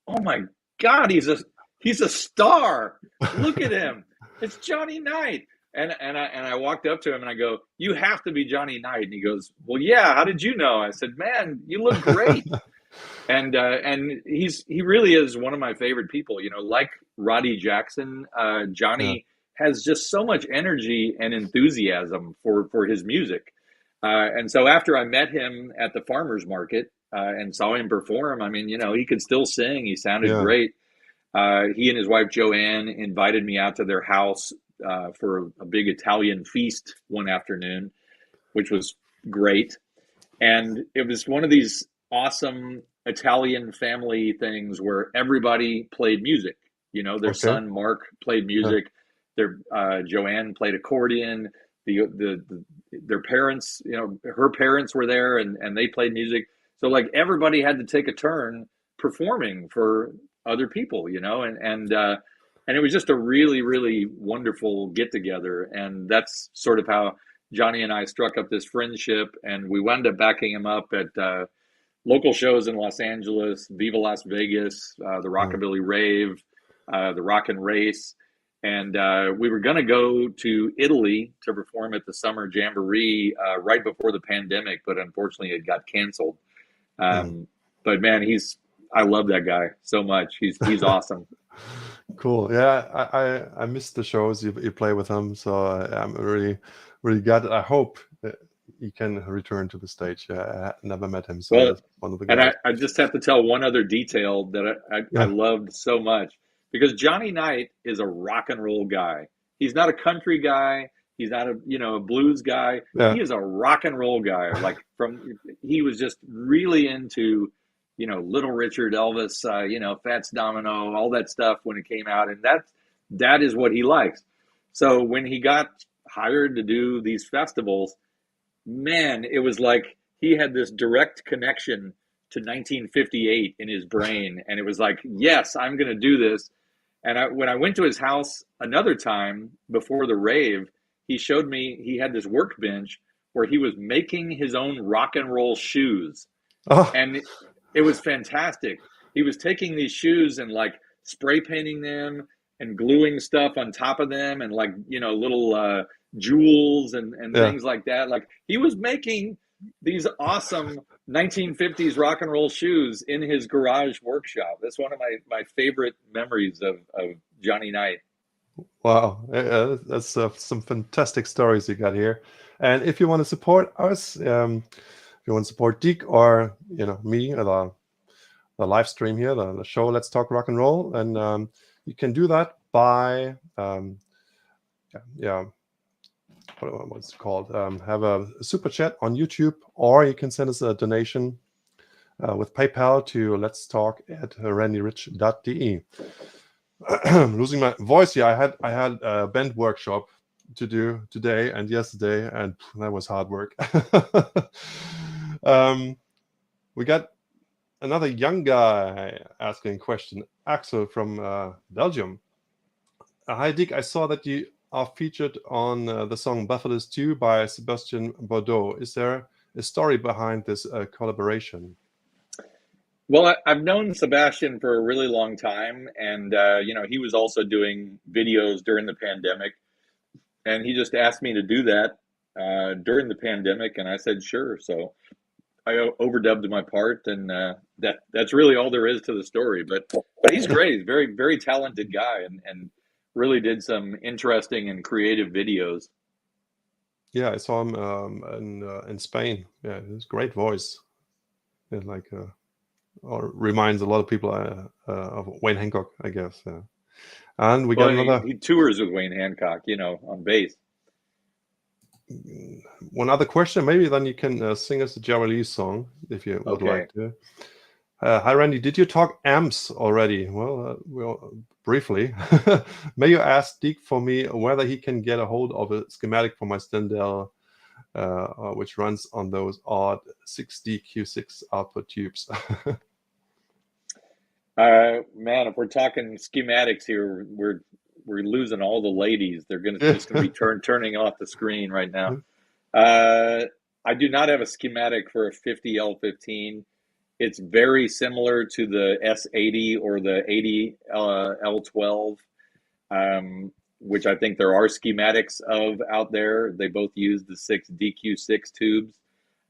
oh my God, he's a star. Look at him. It's Johnny Knight. And I walked up to him and I go, you have to be Johnny Knight. And he goes, well, yeah, how did you know? I said, man, you look great. And he really is one of my favorite people, like Rody Jackson. Johnny has just so much energy and enthusiasm for his music. And so after I met him at the farmer's market and saw him perform, I mean, he could still sing. He sounded great. He and his wife, Joanne, invited me out to their house for a big Italian feast one afternoon, which was great. And it was one of these awesome Italian family things where everybody played music. Their son, Mark, played music. Their Joanne played accordion. Their parents, her parents were there and they played music. So like everybody had to take a turn performing for other people, and it was just a really, really wonderful get together. And that's sort of how Johnny and I struck up this friendship, and we wound up backing him up at local shows in Los Angeles, Viva Las Vegas, the Rockabilly Rave, the Rock and Race. And we were going to go to Italy to perform at the Summer Jamboree right before the pandemic, but unfortunately it got canceled. But man, I love that guy so much. He's awesome. Cool. Yeah, I missed the shows you play with him, so I'm really, really glad. I hope that he can return to the stage. I never met him, so that's one of the guys. And I just have to tell one other detail that I loved so much, because Johnny Knight is a rock and roll guy. He's not a country guy. He's not a blues guy. He is a rock and roll guy. Like he was just really into Little Richard, Elvis, Fats Domino, all that stuff when it came out. And that is what he likes. So when he got hired to do these festivals, man, it was like he had this direct connection to 1958 in his brain. And it was like, yes, I'm going to do this. And when I went to his house another time before the rave, he showed me he had this workbench where he was making his own rock and roll shoes. And it was fantastic. He was taking these shoes and like spray painting them and gluing stuff on top of them and like, little jewels and things like that. Like he was making these awesome 1950s rock and roll shoes in his garage workshop. That's one of my favorite memories of Johnny Knight. Wow, that's some fantastic stories you got here. And if you want to support us, if you want to support Deke or me or the live stream here, the show Let's Talk Rock and Roll, and you can do that by what's it called? Have a super chat on YouTube, or you can send us a donation with PayPal to let's talk at randyrich.de. I'm losing my voice here. I had a band workshop to do today and yesterday, and that was hard work. We got another young guy asking a question, Axel from Belgium. Hi Dick, I saw that you are featured on the song Buffalo Stew by Sebastian Bordeaux. Is there a story behind this collaboration? Well, I've known Sebastian for a really long time, and he was also doing videos during the pandemic, and he just asked me to do that during the pandemic, and I said sure. So overdubbed my part, and that's really all there is to the story. But he's great. He's a very, very talented guy, and really did some interesting and creative videos. Yeah, I saw him in Spain. Yeah, his great voice. It like or reminds a lot of people of Wayne Hancock, I guess. Yeah. And we got Well, another he tours with Wayne Hancock, on bass. one other question. Maybe then you can sing us a Jerry Lee song if you would Okay. like to. Hi, Randy. Did you talk amps already? Well, briefly. May you ask Deke for me whether he can get a hold of a schematic for my Stendhal, which runs on those odd 6DQ6 output tubes. Man, if we're talking schematics here, we're losing all the ladies. They're just gonna be turning off the screen right now. I do not have a schematic for a 50L15. It's very similar to the S80 or the 80L12, which I think there are schematics of out there. They both use the 6DQ6 tubes.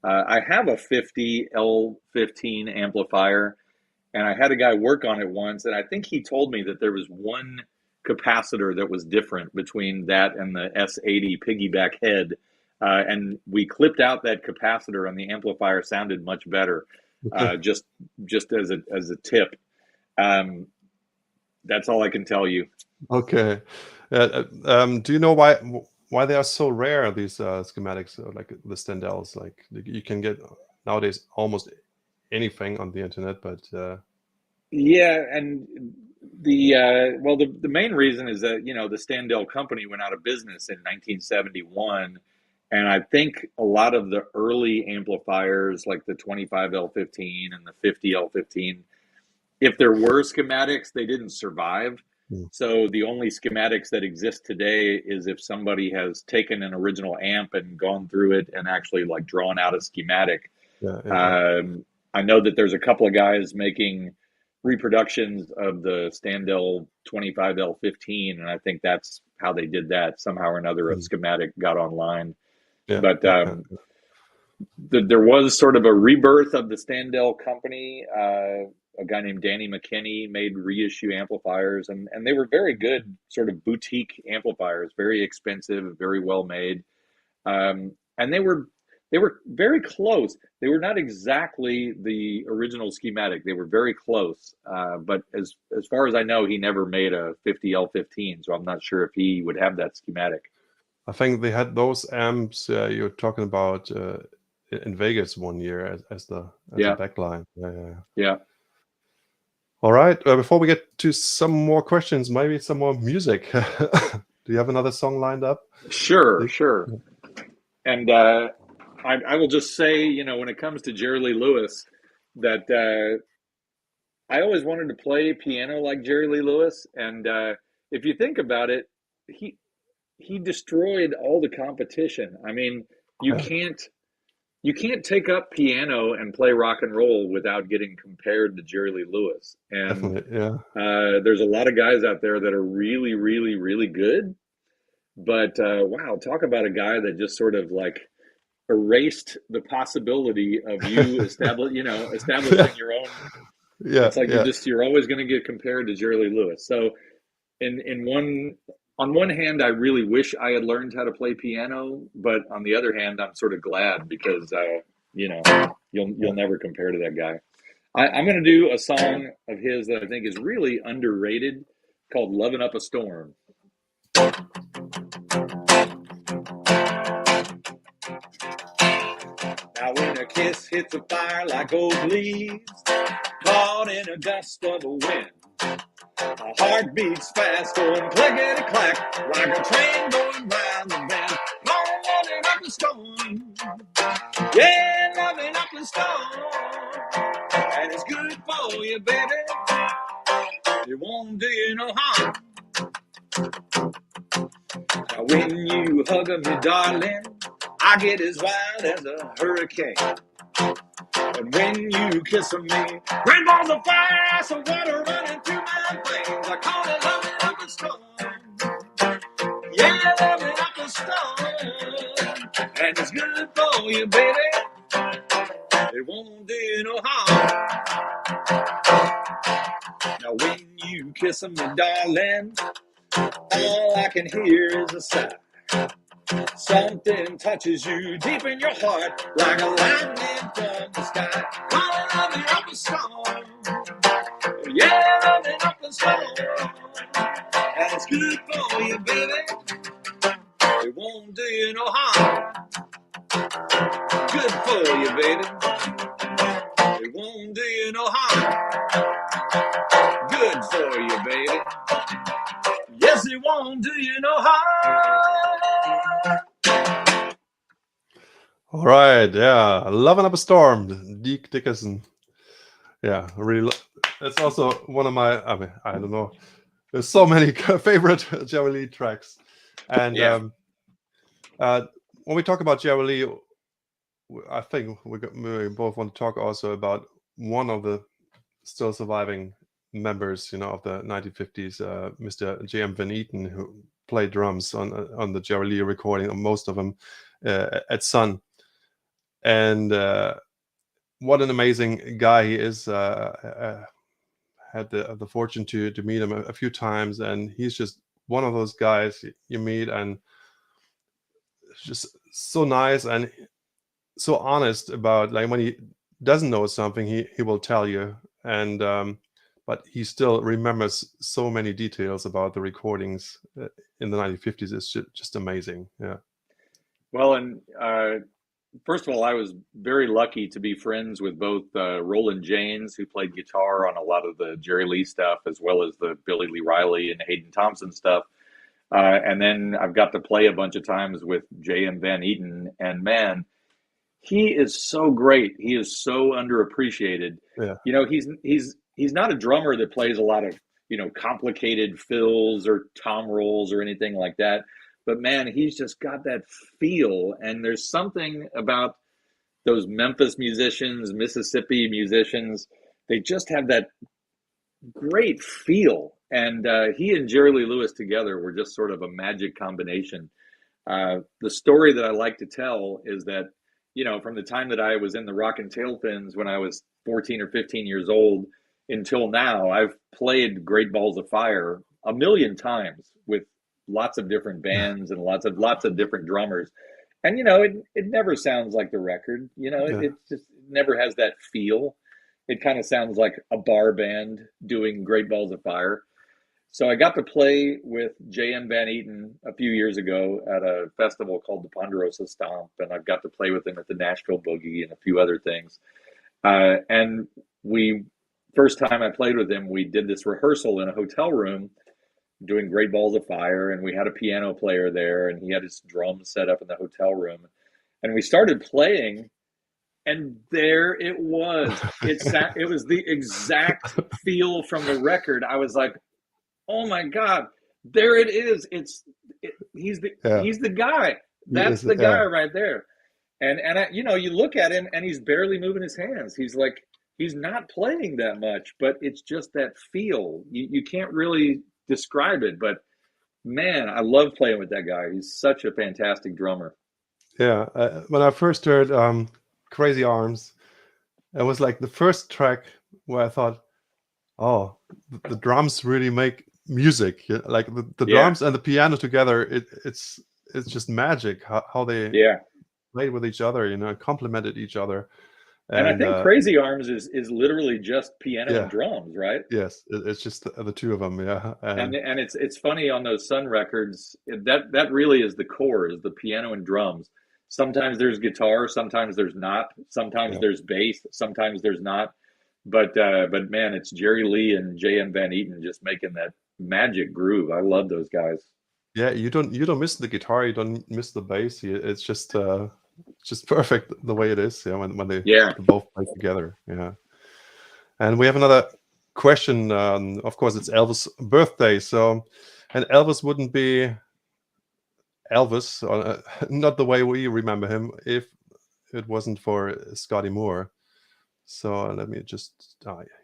I have a 50L15 amplifier, and I had a guy work on it once, and I think he told me that there was one capacitor that was different between that and the S80 piggyback head. And we clipped out that capacitor, and the amplifier sounded much better. Just as a tip. That's all I can tell you. Okay. Do you know why they are so rare, these schematics, like the Stendhals? Like you can get nowadays almost anything on the internet, but yeah, and the main reason is that the Stendhal company went out of business in 1971. And I think a lot of the early amplifiers, like the 25L15 and the 50L15, if there were schematics, they didn't survive. So the only schematics that exist today is if somebody has taken an original amp and gone through it and actually like drawn out a schematic. I know that there's a couple of guys making reproductions of the Stendhal 25L15, and I think that's how they did that. Somehow or another, a schematic got online. But there was sort of a rebirth of the Stendhal company. A guy named Danny McKinney made reissue amplifiers, and they were very good, sort of boutique amplifiers, very expensive, very well made. And they were very close. They were not exactly the original schematic. They were very close. But as far as I know, he never made a 50L15, so I'm not sure if he would have that schematic. I think they had those amps you're talking about in Vegas one year as the backline. Yeah. All right. Before we get to some more questions, maybe some more music. Do you have another song lined up? Sure. And I will just say, when it comes to Jerry Lee Lewis, that I always wanted to play piano like Jerry Lee Lewis. And if you think about it, he destroyed all the competition. I mean, you can't take up piano and play rock and roll without getting compared to Jerry Lee Lewis. And there's a lot of guys out there that are really, really, really good. But wow, talk about a guy that just sort of like erased the possibility of you establishing your own. It's like you're always going to get compared to Jerry Lee Lewis. So on one hand, I really wish I had learned how to play piano, but on the other hand, I'm sort of glad because you'll never compare to that guy. I'm going to do a song of his that I think is really underrated, called "Lovin' Up a Storm." Now when a kiss hits a fire like old leaves, caught in a gust of a wind, my heart beats fast, going clickety-clack, like a train going round the bend. Loving up a storm, yeah, loving up a storm, and it's good for you, baby. It won't do you no harm. Now when you hug me, darling, I get as wild as a hurricane. And when you kiss me, rainbows of fire, so water running through my veins. I call it loving up a storm. Yeah, loving up a storm. And it's good for you, baby. It won't do you no harm. Now when you kiss me, darling, all I can hear is a sigh. Something touches you deep in your heart, like a lightning from the sky. Calling on me up a storm, yeah, loving up a storm. And it's good for you, baby. It won't do you no harm. Good for you, baby. It won't do you no harm. Good for you, baby. Yes, it won't do you no harm. All right, yeah, "Loving Up a Storm," Deke Dickerson. Yeah, really. That's also one of my. I mean, I don't know. There's so many favorite Jerry Lee tracks, and Yeah. when we talk about Jerry Lee, I think we both want to talk also about one of the still surviving members, of the 1950s, Mr. J.M. Van Eaton, who played drums on the Jerry Lee recording, most of them at Sun. And what an amazing guy he is. Had the fortune to meet him a few times, and he's just one of those guys you meet, and just so nice and so honest about, like, when he doesn't know something, he will tell you, and but he still remembers so many details about the recordings in the 1950s. It's just amazing. Yeah. Well, and first of all, I was very lucky to be friends with both Roland Janes, who played guitar on a lot of the Jerry Lee stuff, as well as the Billy Lee Riley and Hayden Thompson stuff. And then I've got to play a bunch of times with J.M. Van Eaton, and man, he is so great. He is so underappreciated. Yeah. He's not a drummer that plays a lot of, complicated fills or tom rolls or anything like that. But man, he's just got that feel. And there's something about those Memphis musicians, Mississippi musicians. They just have that great feel. And he and Jerry Lee Lewis together were just sort of a magic combination. The story that I like to tell is that, from the time that I was in the Rockin' Tail Fins when I was 14 or 15 years old until now, I've played Great Balls of Fire a million times with lots of different bands and lots of different drummers. And, it never sounds like the record, it just never has that feel. It kind of sounds like a bar band doing Great Balls of Fire. So I got to play with J.M. Van Eaton a few years ago at a festival called the Ponderosa Stomp, and I've got to play with him at the Nashville Boogie and a few other things. And first time I played with him, we did this rehearsal in a hotel room doing Great Balls of Fire, and we had a piano player there, and he had his drums set up in the hotel room. And we started playing, and there it was. It was the exact feel from the record. I was like, oh my God, there it is. He's the guy. That's the guy right there. And you look at him and he's barely moving his hands. He's not playing that much, but it's just that feel. You can't really describe it, but man, I love playing with that guy. He's such a fantastic drummer. Yeah. When I first heard Crazy Arms, it was like the first track where I thought, oh, the drums really make music. Like the drums and the piano together, it's just magic how they played with each other, complemented each other. And I think Crazy Arms is literally just piano and drums, right? Yes, it's just the two of them. Yeah. And it's funny on those Sun records, that really is the core, is the piano and drums. Sometimes there's guitar, sometimes there's not, sometimes there's bass, sometimes there's not. But man, it's Jerry Lee and J.M. Van Eaton just making that magic groove. I love those guys. Yeah, you don't miss the guitar, you don't miss the bass. It's just perfect the way it is. Yeah, when they both play together. Yeah. And we have another question. Of course, it's Elvis' birthday. So, and Elvis wouldn't be Elvis, or, not the way we remember him, if it wasn't for Scotty Moore. So let me just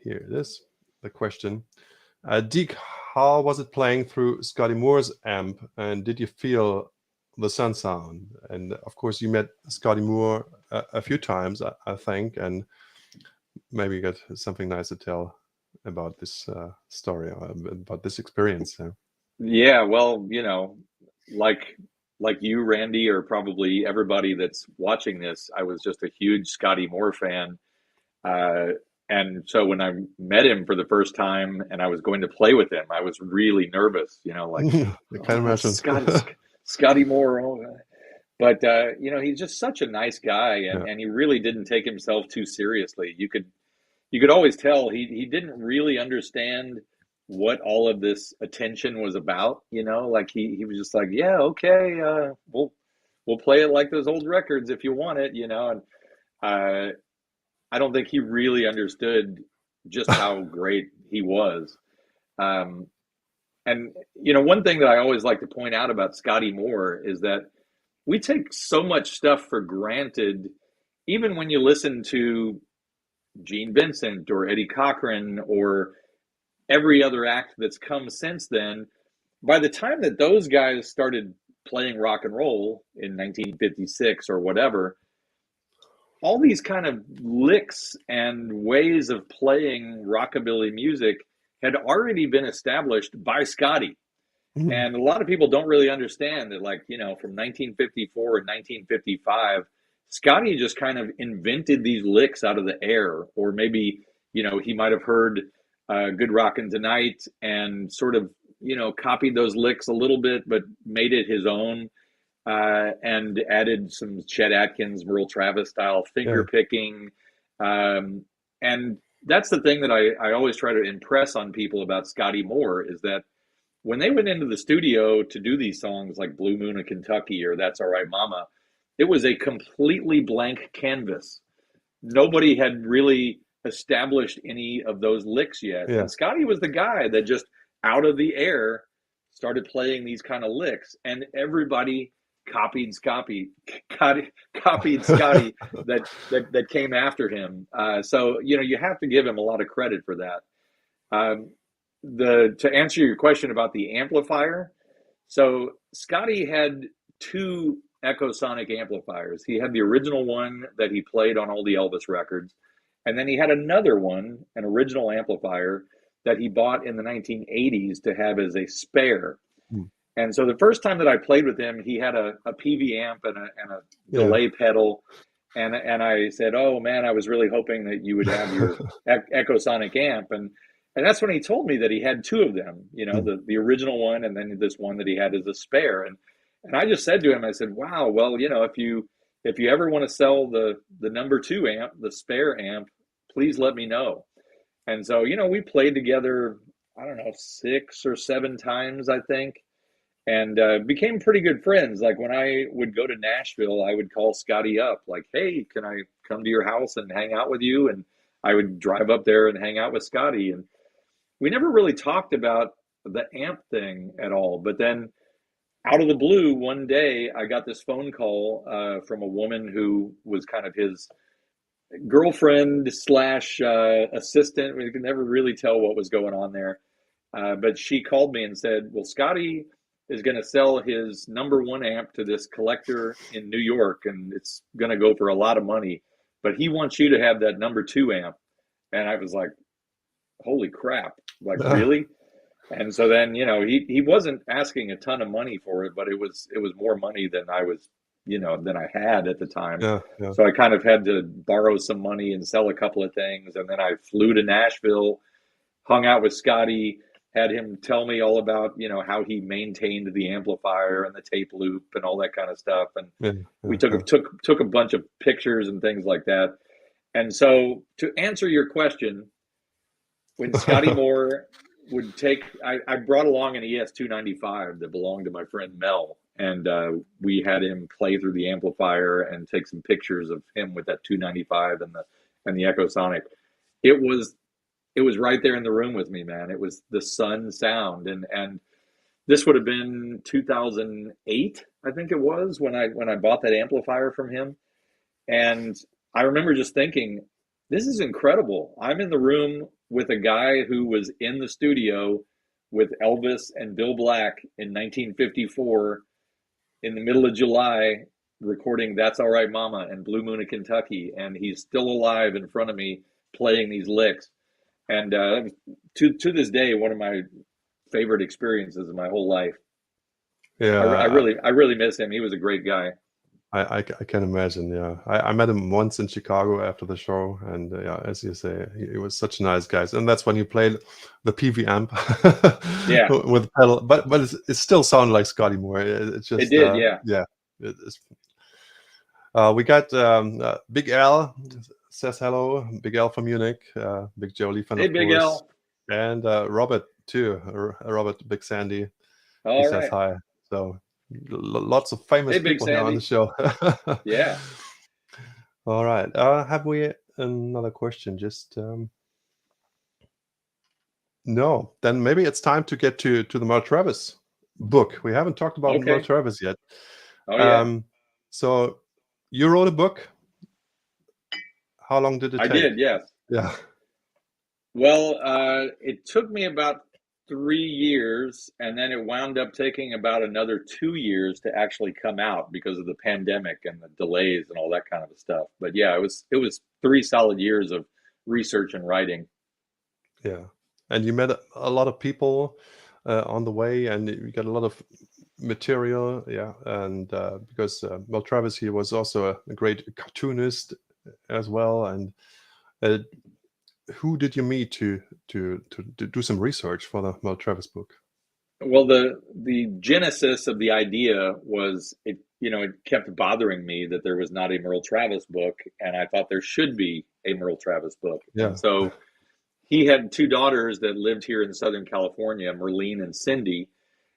here it is. The question, Deke, how was it playing through Scotty Moore's amp, and did you feel the Sun sound. And of course, you met Scotty Moore a few times, I think, and maybe you got something nice to tell about this story or about this experience. Yeah, well, like you, Randy, or probably everybody that's watching this, I was just a huge Scotty Moore fan. Uh, and so when I met him for the first time and I was going to play with him, I was really nervous, like, I can oh, imagine. Scotty Moore. Oh. But he's just such a nice guy, Yeah. and he really didn't take himself too seriously. You could always tell he didn't really understand what all of this attention was about, like he was just like, yeah, okay, we'll play it like those old records if you want it, and uh, I don't think he really understood just how great he was. Um, and one thing that I always like to point out about Scotty Moore is that we take so much stuff for granted, even when you listen to Gene Vincent or Eddie Cochran or every other act that's come since then. By the time that those guys started playing rock and roll in 1956 or whatever, all these kind of licks and ways of playing rockabilly music had already been established by Scotty. And a lot of people don't really understand that, like, from 1954 and 1955, Scotty just kind of invented these licks out of the air. Or maybe, he might have heard Good Rockin' Tonight and sort of, copied those licks a little bit, but made it his own. And added some Chet Atkins, Merle Travis style finger picking. And that's the thing that I always try to impress on people about Scotty Moore is that when they went into the studio to do these songs like Blue Moon of Kentucky or That's All Right Mama, it was a completely blank canvas. Nobody had really established any of those licks yet. Yeah. And Scotty was the guy that just out of the air started playing these kind of licks, and everybody copied Scotty that came after him. So you have to give him a lot of credit for that. To answer your question about the amplifier, so Scotty had two Echosonic amplifiers. He had the original one that he played on all the Elvis records, and then he had another one, an original amplifier that he bought in the 1980s to have as a spare. And so the first time that I played with him, he had a PV amp and a delay pedal. And I said, oh, man, I was really hoping that you would have your Echosonic amp. And that's when he told me that he had two of them, the original one and then this one that he had as a spare. And I just said to him, I said, wow, well, if you ever want to sell the number two amp, the spare amp, please let me know. And so, we played together, I don't know, 6 or 7 times, I think. And became pretty good friends. Like when I would go to Nashville, I would call Scotty up like, hey, can I come to your house and hang out with you? And I would drive up there and hang out with Scotty. And we never really talked about the amp thing at all. But then out of the blue, one day I got this phone call from a woman who was kind of his girlfriend slash assistant. We could never really tell what was going on there. But she called me and said, well, Scotty is going to sell his number one amp to this collector in New York, and it's going to go for a lot of money, but he wants you to have that number two amp. And I was like, holy crap, like really? And so then, he wasn't asking a ton of money for it, but it was more money than I was, than I had at the time. So I kind of had to borrow some money and sell a couple of things. And then I flew to Nashville, hung out with Scotty, had him tell me all about, how he maintained the amplifier and the tape loop and all that kind of stuff. And we took a bunch of pictures and things like that. And so to answer your question, when Scotty Moore would take, I brought along an ES-295 that belonged to my friend Mel. And we had him play through the amplifier and take some pictures of him with that 295 and the Echosonic. It was right there in the room with me, man. It was the Sun sound. And this would have been 2008, I think it was, when I bought that amplifier from him. And I remember just thinking, this is incredible. I'm in the room with a guy who was in the studio with Elvis and Bill Black in 1954 in the middle of July recording That's All Right Mama and Blue Moon of Kentucky, and he's still alive in front of me playing these licks. And to this day, one of my favorite experiences of my whole life. Yeah, I really miss him. He was a great guy. I can imagine. Yeah, I met him once in Chicago after the show, and yeah, as you say, he was such a nice guy. And that's when you played the PV amp Yeah, with the pedal, but it still sounded like Scotty Moore. It's it just did. Yeah. yeah. We got Big Al says hello. Big Al from Munich. Big Jolie fan, Hey, of Big course, L. and Robert too. Robert Big Sandy. He All says right. hi. So lots of famous Hey, Big people here on the Sandy. show. Yeah. All right. Have we another question? Just no. Then maybe it's time to get to the Merle Travis book. We haven't talked about Merle Okay. Travis yet. Oh, yeah. So you wrote a book. How long did it I take? did. Yes. Yeah. Well, it took me about 3 years, and then it wound up taking about another 2 years to actually come out because of the pandemic and the delays and all that kind of stuff. But yeah, it was 3 solid years of research and writing. Yeah. And you met a lot of people on the way, and you got a lot of material. Yeah. And because Merle Travis, he was also a great cartoonist as well. And uh, who did you meet to do some research for the Merle Travis book? Well, the genesis of the idea was it kept bothering me that there was not a Merle Travis book, and I thought there should be a Merle Travis book. And Yeah. so he had two daughters that lived here in Southern California, Merlene and Cindy.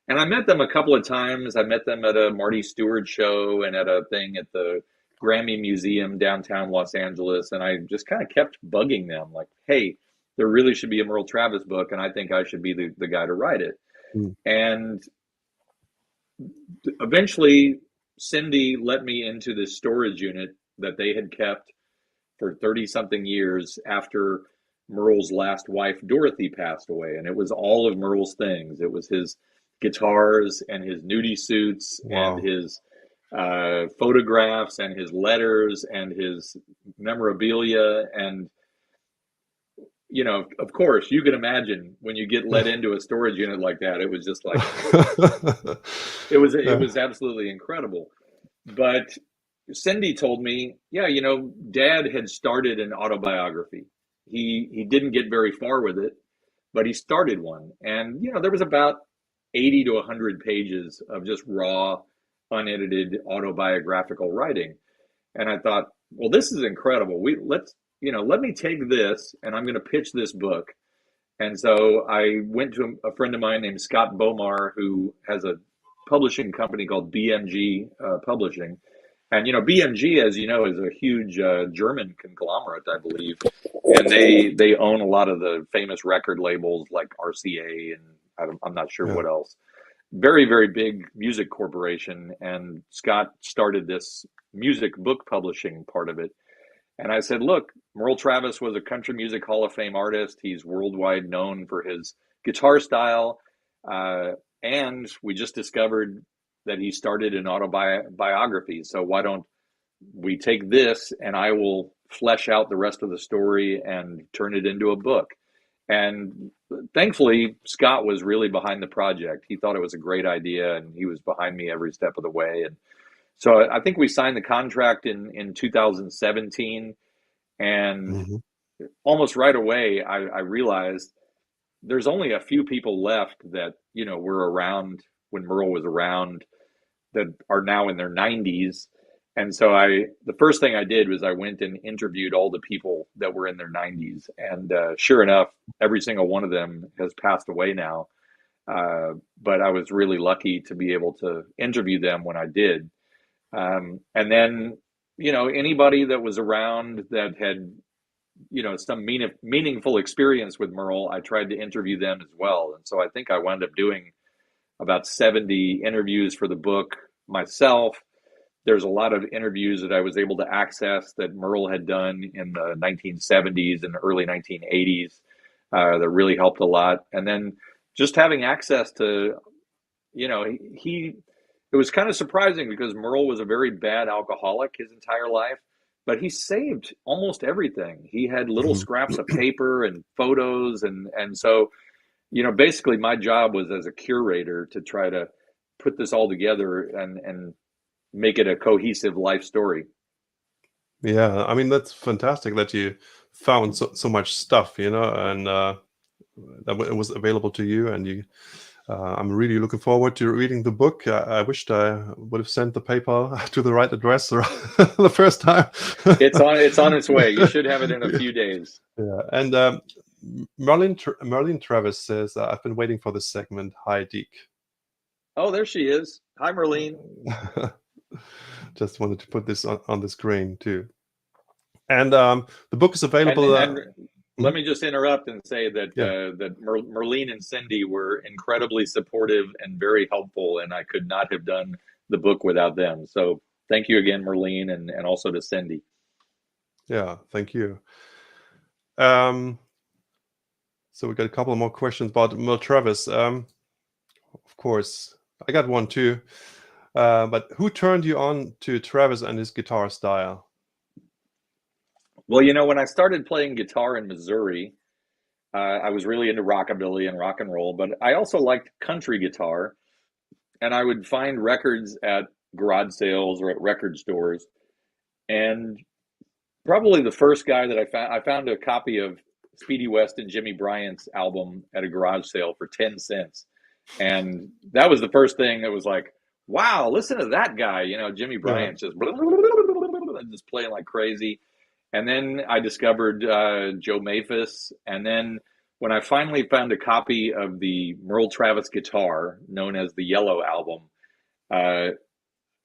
And I met them a couple of times. I met them at a Marty Stewart show and at a thing at the Grammy Museum downtown Los Angeles. And I just kind of kept bugging them like, hey, there really should be a Merle Travis book, and I think I should be the guy to write it. Mm. And eventually, Cindy let me into this storage unit that they had kept for 30 something years after Merle's last wife, Dorothy, passed away. And it was all of Merle's things. It was his guitars and his nudie suits and Wow. his photographs and his letters and his memorabilia. And, of course, you can imagine when you get let into a storage unit like that, it was just like, it Yeah. was absolutely incredible. But Cindy told me, yeah, Dad had started an autobiography. He didn't get very far with it, but he started one. And there was about 80 to 100 pages of just raw, unedited autobiographical writing. And I thought, well, this is incredible. Let me take this and I'm going to pitch this book. And so I went to a friend of mine named Scott Bomar, who has a publishing company called BMG Publishing. And BMG, as you know, is a huge German conglomerate, I believe, and they own a lot of the famous record labels like RCA and I'm not sure Yeah. what else. Very, very big music corporation. And Scott started this music book publishing part of it. And I said, look, Merle Travis was a country music Hall of Fame artist. He's worldwide known for his guitar style. And we just discovered that he started an autobiography. So why don't we take this and I will flesh out the rest of the story and turn it into a book. And thankfully, Scott was really behind the project. He thought it was a great idea and he was behind me every step of the way. And so I think we signed the contract in 2017. And Hmm. almost right away, I realized there's only a few people left that, were around when Merle was around that are now in their 90s. And so the first thing I did was I went and interviewed all the people that were in their 90s. And sure enough, every single one of them has passed away now. But I was really lucky to be able to interview them when I did. And then, anybody that was around that had, some meaningful experience with Merle, I tried to interview them as well. And so I think I wound up doing about 70 interviews for the book myself. There's a lot of interviews that I was able to access that Merle had done in the 1970s and early 1980s that really helped a lot. And then just having access to, he it was kind of surprising because Merle was a very bad alcoholic his entire life, but he saved almost everything. He had little Mhm. scraps of paper and photos, and so basically my job was as a curator to try to put this all together and make it a cohesive life story. Yeah, I mean that's fantastic that you found so much stuff, and it was available to you, and you. I'm really looking forward to reading the book. I wished I would have sent the PayPal to the right address the first time. It's on its way. You should have it in a few days. Yeah, and Merlin Travis says, "I've been waiting for this segment. Hi, Deke." Oh, there she is. Hi, Merlene. Just wanted to put this on the screen too. And the book is And available. and let Mhm. me just interrupt and say that Yeah, Merlene and Cindy were incredibly supportive and very helpful, and I could not have done the book without them. So thank you again, Merlene, and also to Cindy. yeah. Thank you. Um, so we got a couple more questions about Merle Travis. Of course, I got one too. But who turned you on to Travis and his guitar style? Well, when I started playing guitar in Missouri, I was really into rockabilly and rock and roll, but I also liked country guitar, and I would find records at garage sales or at record stores. And probably the first guy that I found a copy of Speedy West and Jimmy Bryant's album at a garage sale for 10 cents. And that was the first thing that was like, wow, listen to that guy. Jimmy Yeah, Bryant just playing like crazy. And then I discovered Joe Maphis. And then when I finally found a copy of the Merle Travis guitar, known as the Yellow Album, uh,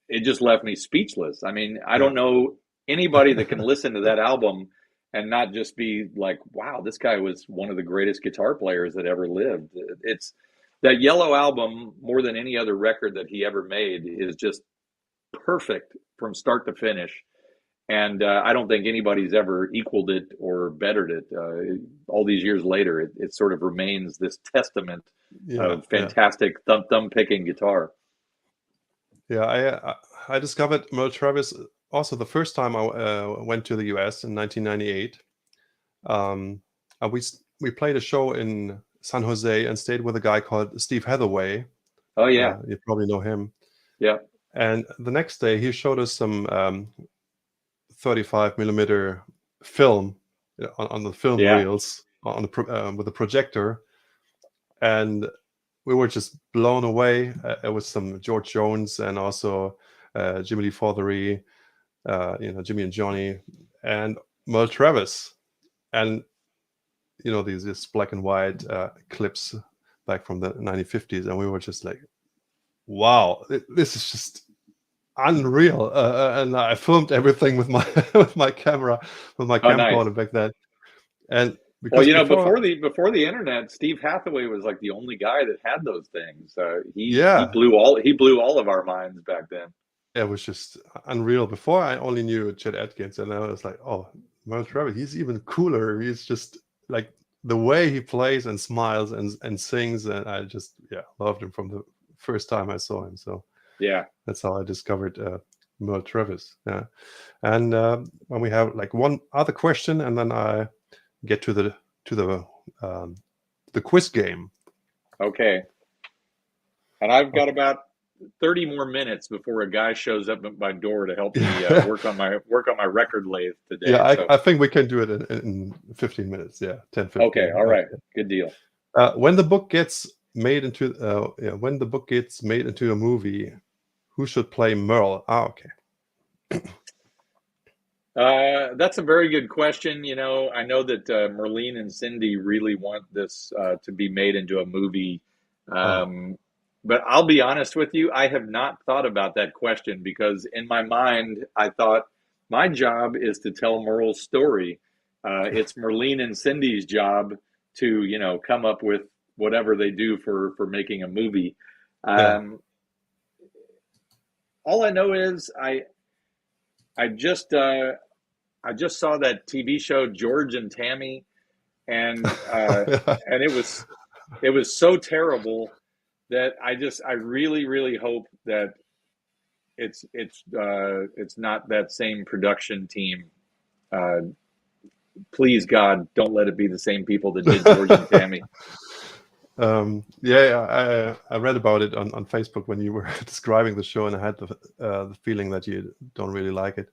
it just left me speechless. I mean, I yeah, don't know anybody that can listen to that album and not just be like, wow, this guy was one of the greatest guitar players that ever lived. It's that Yellow Album, more than any other record that he ever made, is just perfect from start to finish. And I don't think anybody's ever equaled it or bettered it. All these years later, it sort of remains this testament yeah, of yeah, fantastic thumb picking guitar. yeah. I discovered Merle Travis also the first time I went to the US in 1998. We played a show in San Jose and stayed with a guy called Steve Hathaway. Oh yeah, You probably know him. yeah. And the next day, he showed us some 35 millimeter film on the film Yeah. reels with a projector, and we were just blown away. It was some George Jones and also Jimmy Lee Fothery, Jimmy and Johnny, and Merle Travis, and these black and white clips back from the 1950s, and we were just like, wow, this is just unreal. And I filmed everything with my with my camera, with my Oh, nice. camcorder back then. And Well, because before, before the internet, Steve Hathaway was like the only guy that had those things. He yeah, blew all of our minds back then. it was just unreal. Before I only knew Chet Atkins, and I was like, oh, Merle Travis, he's even cooler. He's just like the way he plays and smiles and sings, and I just loved him from the first time I saw him. So Yeah. that's how I discovered Merle Travis. Yeah, and when we have like one other question, and then I get to um, the quiz game. Okay. And I've got about 30 more minutes before a guy shows up at my door to help me Yeah, work on my record lathe yeah. today. So I think we can do it in 15 minutes. Yeah, 10, okay, 15. all right, Okay. good deal. When the book gets made into a movie, who should play Merle? Okay. That's a very good question. I know that Merlene and Cindy really want this to be made into a movie. Oh, Um, but I'll be honest with you, I have not thought about that question because in my mind, I thought my job is to tell Merle's story. It's Merlene and Cindy's job to, come up with whatever they do for making a movie. yeah. Um, all I know is I just I just saw that TV show George and Tammy, and and it was so terrible that I really really hope that it's not that same production team. Please God, don't let it be the same people that did George and Tammy. I read about it on Facebook when you were describing the show, and I had the feeling that you don't really like it.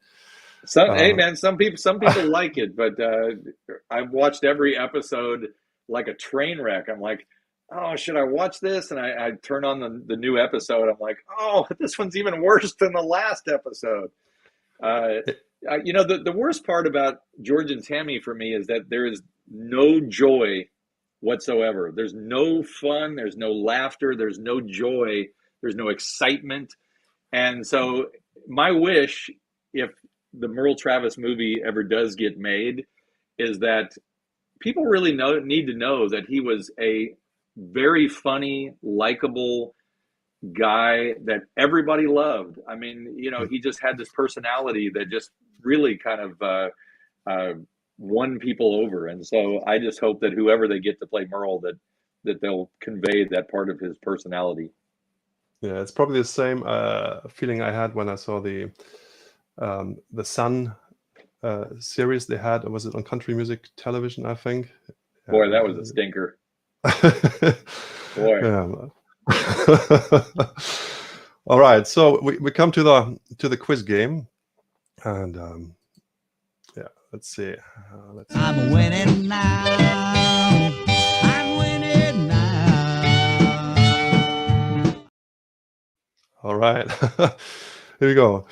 Hey man, some people like it, but I've watched every episode like a train wreck. I'm like, oh, should I watch this? And I turn on the new episode. I'm like, oh, this one's even worse than the last episode. The worst part about George and Tammy for me is that there is no joy whatsoever. There's no fun. There's no laughter. There's no joy. There's no excitement. And so my wish, if the Merle Travis movie ever does get made, is that people really need to know that he was a very funny, likable guy that everybody loved. I mean, he just had this personality that just really kind of won people over. And so I just hope that whoever they get to play Merle, that they'll convey that part of his personality. Yeah, it's probably the same feeling I had when I saw the Sun series they had. Was it on Country Music Television, I think? Boy, that was a stinker. Boy. Yeah. All right, so we come to the quiz game, and let's see. I'm winning now. I'm winning now. All right, here we go.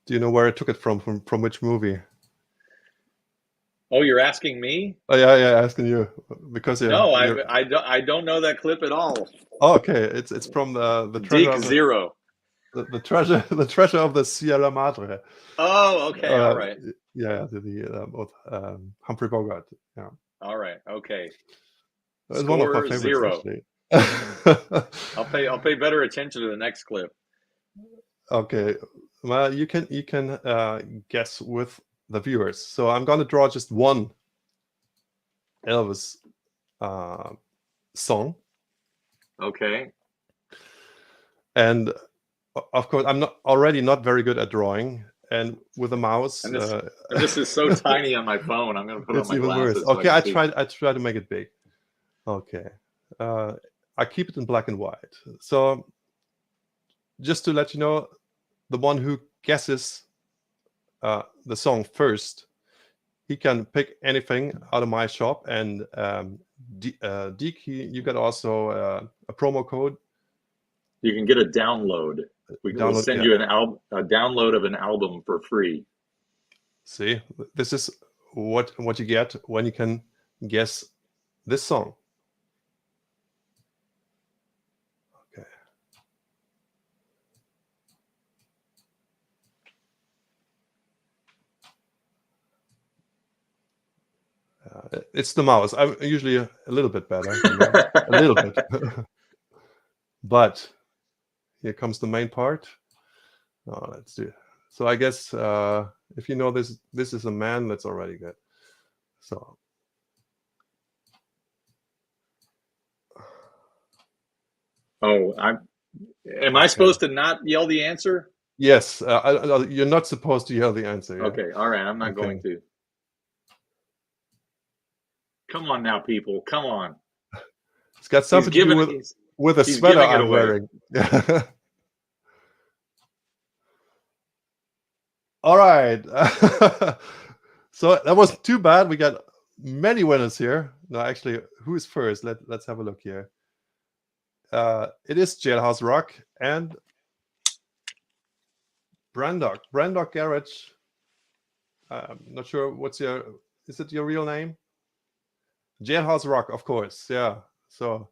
Do you know where I took it from which movie? Oh, you're asking me? Oh yeah, asking you because no, I don't know that clip at all. Oh, okay, it's from the treasure Deke Zero. The treasure of the Sierra Madre. Oh, okay, all right. Yeah, both Humphrey Bogart. Yeah. All right, okay. It's one of my favorites, 0. actually. I'll pay better attention to the next clip. Okay, well, you can guess with the viewers. So I'm going to draw just one Elvis song. Okay. And of course, I'm already not very good at drawing, and with a mouse. And this is so tiny on my phone. I'm going to put on my glasses. Worse. Okay, I try to make it big. Okay, I keep it in black and white. So just to let you know, the one who guesses the song first, he can pick anything out of my shop, and Deke, you got also a promo code. You can get a download. We'll send you a download of an album for free. See, this is what you get when you can guess this song. Okay. It's the mouse. I'm usually a little bit better, a little bit. But here comes the main part. Oh, let's do it. So I guess if you know this is a man, that's already good. So. Oh, am I supposed to not yell the answer? Yes, you're not supposed to yell the answer. Yeah? Okay, all right, I'm not going to. Come on now, people. Come on. It's got something to do with a sweater I'm wearing. All right. So that wasn't too bad. We got many winners here. No, actually, who's first? Let's have a look here. It is Jailhouse Rock and Brandok Garage. I'm not sure is it your real name? Jailhouse Rock, of course. Yeah. So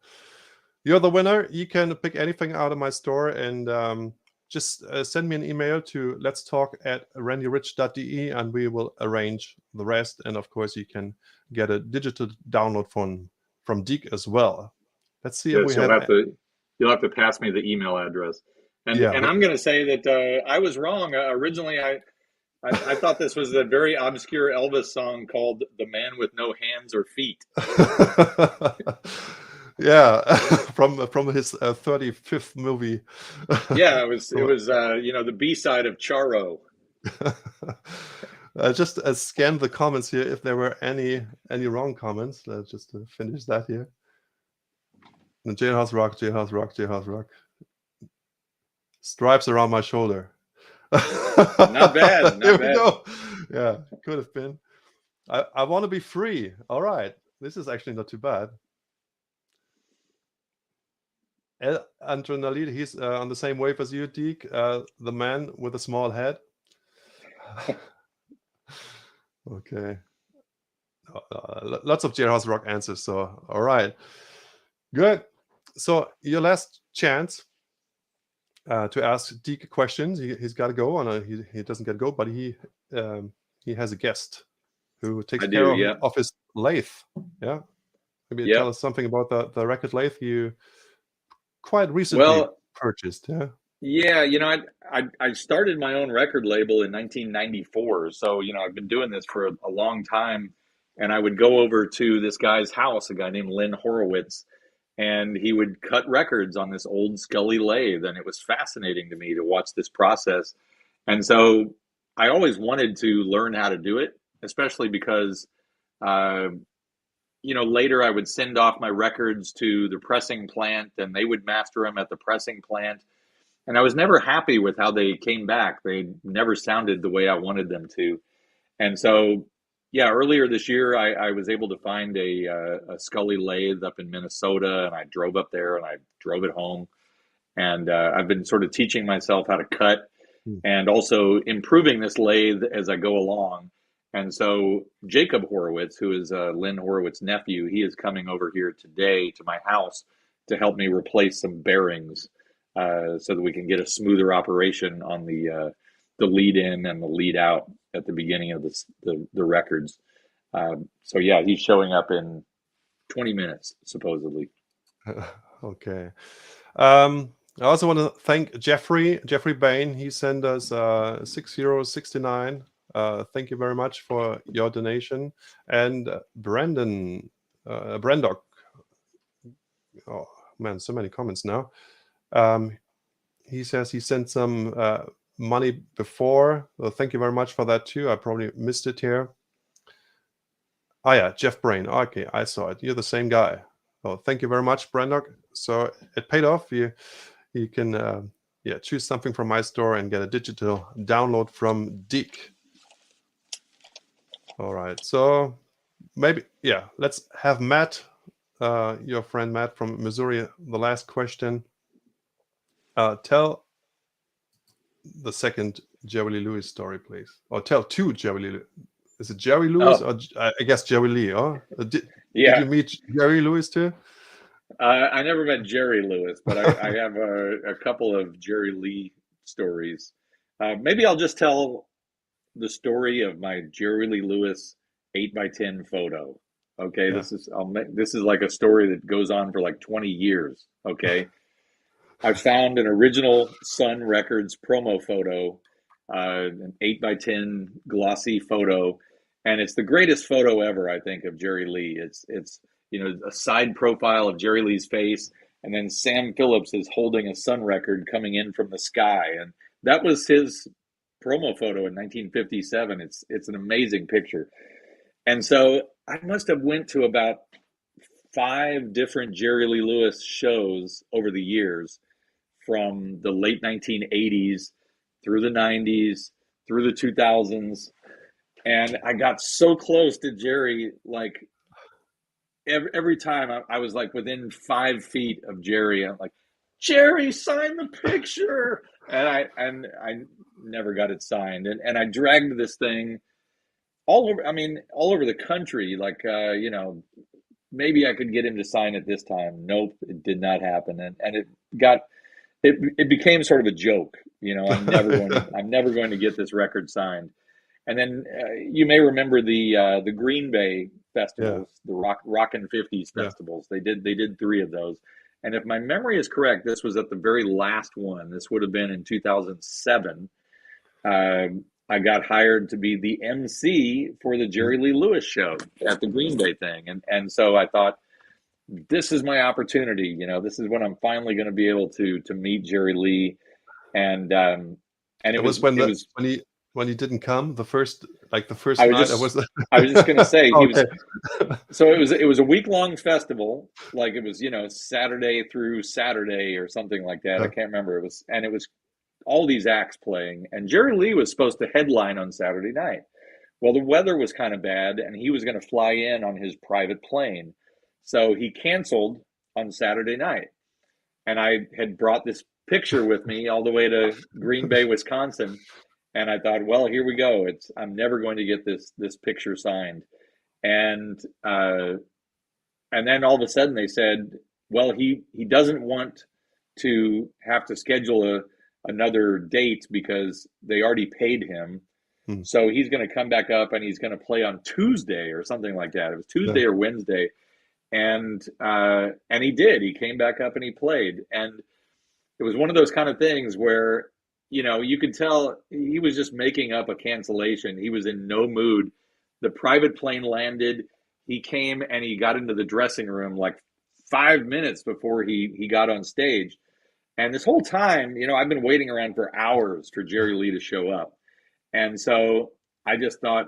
you're the winner. You can pick anything out of my store, and just send me an email to letstalk@randyrich.de, and we will arrange the rest. And of course, you can get a digital download from Deke as well. Let's see if we have. You'll have to pass me the email address. And I'm going to say that I was wrong. Originally, I thought this was a very obscure Elvis song called "The Man with No Hands or Feet." Yeah, from his 35th movie. Yeah, it was the B-side of Charo. Just scan the comments here if there were any wrong comments. Just to finish that here. Jailhouse Rock, Jailhouse Rock, Jailhouse Rock. Stripes around my shoulder. Not bad. Here we go. Yeah, could have been. I want to be free. All right. This is actually not too bad. Adrenaline, he's on the same wave as you, Deke. The man with a small head. Okay. Lots of Jailhouse Rock answers. So, all right. Good. So, your last chance to ask Deke questions. He's got to go, and he doesn't get to go, but he has a guest who takes care of his lathe. Yeah. Maybe tell us something about the record lathe you quite recently purchased. Yeah. Yeah, I started my own record label in 1994. So, I've been doing this for a long time. And I would go over to this guy's house, a guy named Lynn Horowitz, and he would cut records on this old Scully lathe. And it was fascinating to me to watch this process. And so I always wanted to learn how to do it, especially because, later I would send off my records to the pressing plant and they would master them at the pressing plant. And I was never happy with how they came back. They never sounded the way I wanted them to. And so, earlier this year, I was able to find a Scully lathe up in Minnesota, and I drove up there and I drove it home. And I've been sort of teaching myself how to cut and also improving this lathe as I go along. And so Jacob Horowitz, who is Lynn Horowitz's nephew, he is coming over here today to my house to help me replace some bearings so that we can get a smoother operation on the lead in and the lead out at the beginning of the records. He's showing up in 20 minutes, supposedly. Okay. I also want to thank Jeffrey Bain. He sent us €6.69. Thank you very much for your donation. And Brandon Brandock. Oh man, so many comments now. He says he sent some money before. Well, thank you very much for that too. I probably missed it here. Oh yeah, Jeff Brain. Okay, I saw it. You're the same guy. Oh, thank you very much, Brandock. So it paid off. You can choose something from my store and get a digital download from Deke. All right. So maybe let's have Matt, your friend Matt from Missouri. The last question. Tell the second Jerry Lee Lewis story, please. Or tell two Jerry Lee. Is it Jerry Lewis or I guess Jerry Lee? Oh, did you meet Jerry Lewis too? I never met Jerry Lewis, but I have a couple of Jerry Lee stories. Maybe I'll just tell the story of my Jerry Lee Lewis 8x10 photo. Okay, this is like a story that goes on for like 20 years. Okay. I found an original Sun Records promo photo, an 8x10 glossy photo, and it's the greatest photo ever, I think, of Jerry Lee. It's a side profile of Jerry Lee's face, and then Sam Phillips is holding a Sun record coming in from the sky, and that was his promo photo in 1957. It's an amazing picture, and so I must have went to about 5 different Jerry Lee Lewis shows over the years, from the late 1980s through the 90s, through the 2000s. And I got so close to Jerry, like every time I was like within 5 feet of Jerry. I'm like, Jerry, sign the picture. And I never got it signed. And I dragged this thing all over the country. Like, maybe I could get him to sign it this time. Nope, it did not happen. And it became sort of a joke. I'm never going to get this record signed. And then you may remember the Green Bay festivals, the Rockin' 50s festivals. They did 3 of those. And if my memory is correct, this was at the very last one. This would have been in 2007. I got hired to be the MC for the Jerry Lee Lewis show at the Green Bay thing. And so I thought, this is my opportunity. This is when I'm finally going to be able to meet Jerry Lee. And It was when he didn't come the first I was night. I was just going to say Okay. So it was a week-long festival. Like it was, Saturday through Saturday or something like that. I can't remember. It was all these acts playing, and Jerry Lee was supposed to headline on Saturday night. Well, the weather was kind of bad, and he was going to fly in on his private plane. So he canceled on Saturday night. And I had brought this picture with me all the way to Green Bay, Wisconsin. And I thought, well, here we go. I'm never going to get this picture signed. And then all of a sudden they said, well, he doesn't want to have to schedule another date because they already paid him. So he's going to come back up and he's going to play on Tuesday or something like that. It was Tuesday or Wednesday. And he did. He came back up and he played. And it was one of those kind of things where, you could tell he was just making up a cancellation. He was in no mood. The private plane landed. He came and he got into the dressing room like 5 minutes before he got on stage. And this whole time, I've been waiting around for hours for Jerry Lee to show up. And so I just thought,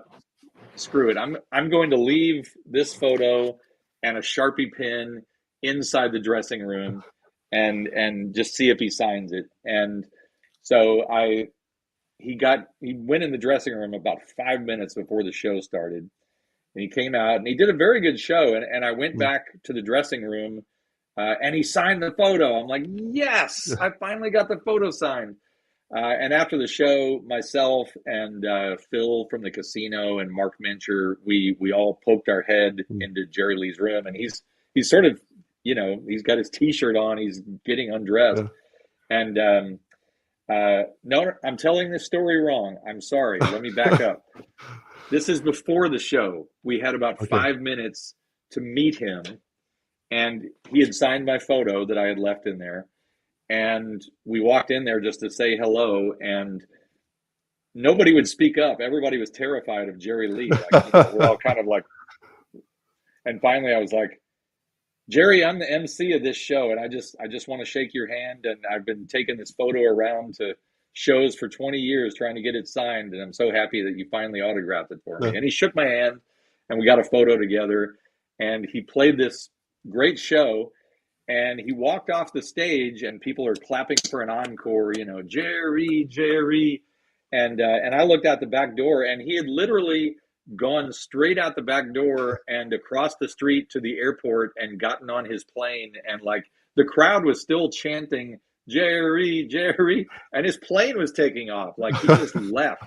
screw it. I'm going to leave this photo and a Sharpie pen inside the dressing room and just see if he signs it. And so he went in the dressing room about 5 minutes before the show started. And he came out and he did a very good show. And I went back to the dressing room and he signed the photo. I'm like, yes, I finally got the photo signed. And after the show, myself and Phil from the casino and Mark Mencher, we all poked our head into Jerry Lee's room, and he's sort of, he's got his T-shirt on, he's getting undressed, and no, I'm telling this story wrong. I'm sorry. Let me back up. This is before the show. We had about 5 minutes to meet him, and he had signed my photo that I had left in there. And we walked in there just to say hello, and nobody would speak up. Everybody was terrified of Jerry Lee. We're all kind of like, and finally I was like, Jerry, I'm the MC of this show, and I just want to shake your hand, and I've been taking this photo around to shows for 20 years trying to get it signed, and I'm so happy that you finally autographed it for me. And he shook my hand, and we got a photo together, and he played this great show. And he walked off the stage, and people are clapping for an encore, Jerry. And I looked out the back door, and he had literally gone straight out the back door and across the street to the airport and gotten on his plane. And like the crowd was still chanting, Jerry. And his plane was taking off. Like he just left.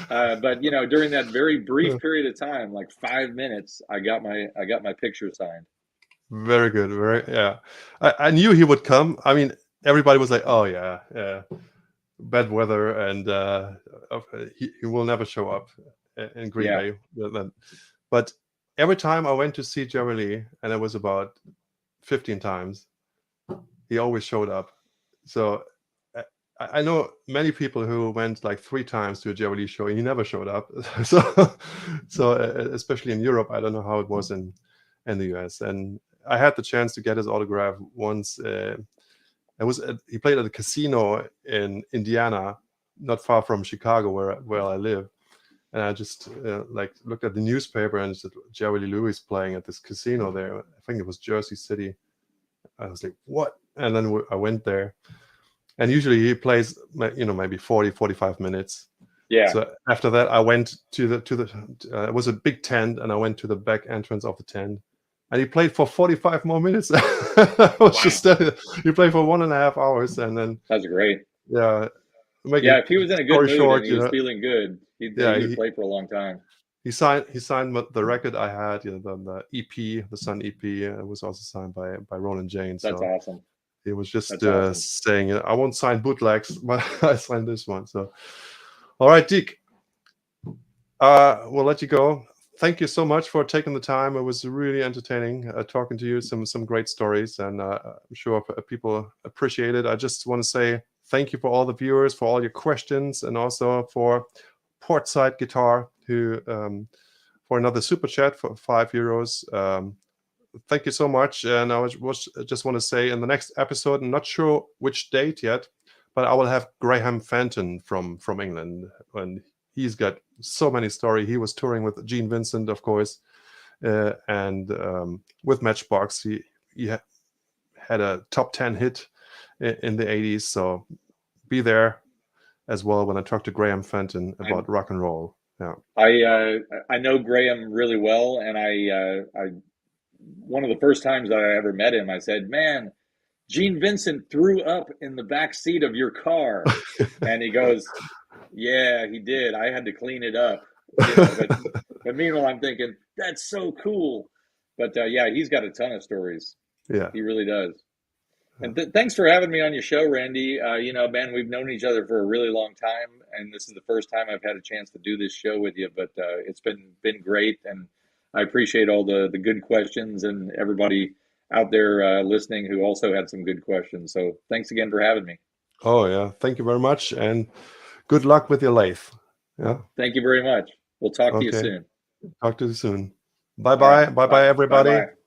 But during that very brief period of time, like 5 minutes, I got my picture signed. Very good. I knew he would come. I mean, everybody was like, "Oh yeah, bad weather, and he will never show up in Green Bay." But every time I went to see Jerry Lee, and it was about 15 times, he always showed up. So I know many people who went like 3 times to a Jerry Lee show, and he never showed up. So especially in Europe, I don't know how it was in the US. And I had the chance to get his autograph once. He played at a casino in Indiana, not far from Chicago, where I live. And I just looked at the newspaper and said, Jerry Lee Lewis playing at this casino there. I think it was Jersey City. I was like, what? And then I went there. And usually he plays, maybe 40, 45 minutes. Yeah. So after that, I went to the it was a big tent, and I went to the back entrance of the tent. And he played for 45 more minutes. I was just he played for 1.5 hours, and then that's great. Yeah, if he was in a good mood and he was feeling good, he'd play for a long time. He signed the record I had, the EP, the Sun EP. It was also signed by Roland James. That's awesome. He was just saying, I won't sign bootlegs, but I signed this one. So, all right, Deke, we'll let you go. Thank you so much for taking the time. It was really entertaining talking to you. Some great stories, and I'm sure people appreciate it. I just want to say thank you for all the viewers, for all your questions, and also for Portside Guitar, who for another super chat for €5. thank you so much. And I was just want to say, in the next episode, I'm not sure which date yet, but I will have Graham Fenton from England, and he's got so many stories. He was touring with Gene Vincent, of course, and with Matchbox. He had a top 10 hit in the 80s. So be there as well when I talk to Graham Fenton about rock and roll. Yeah, I know Graham really well, and I one of the first times that I ever met him, I said, "Man, Gene Vincent threw up in the back seat of your car," and he goes, "Yeah, he did. I had to clean it up." But meanwhile, I'm thinking that's so cool. But yeah, he's got a ton of stories. Yeah, he really does. And thanks for having me on your show, Randy. Man, we've known each other for a really long time, and this is the first time I've had a chance to do this show with you. But it's been great, and I appreciate all the good questions and everybody out there listening who also had some good questions. So thanks again for having me. Oh yeah, thank you very much, and good luck with your lathe. Yeah. Thank you very much. We'll talk to you soon. Talk to you soon. Bye-bye. Bye-bye, everybody. Bye-bye.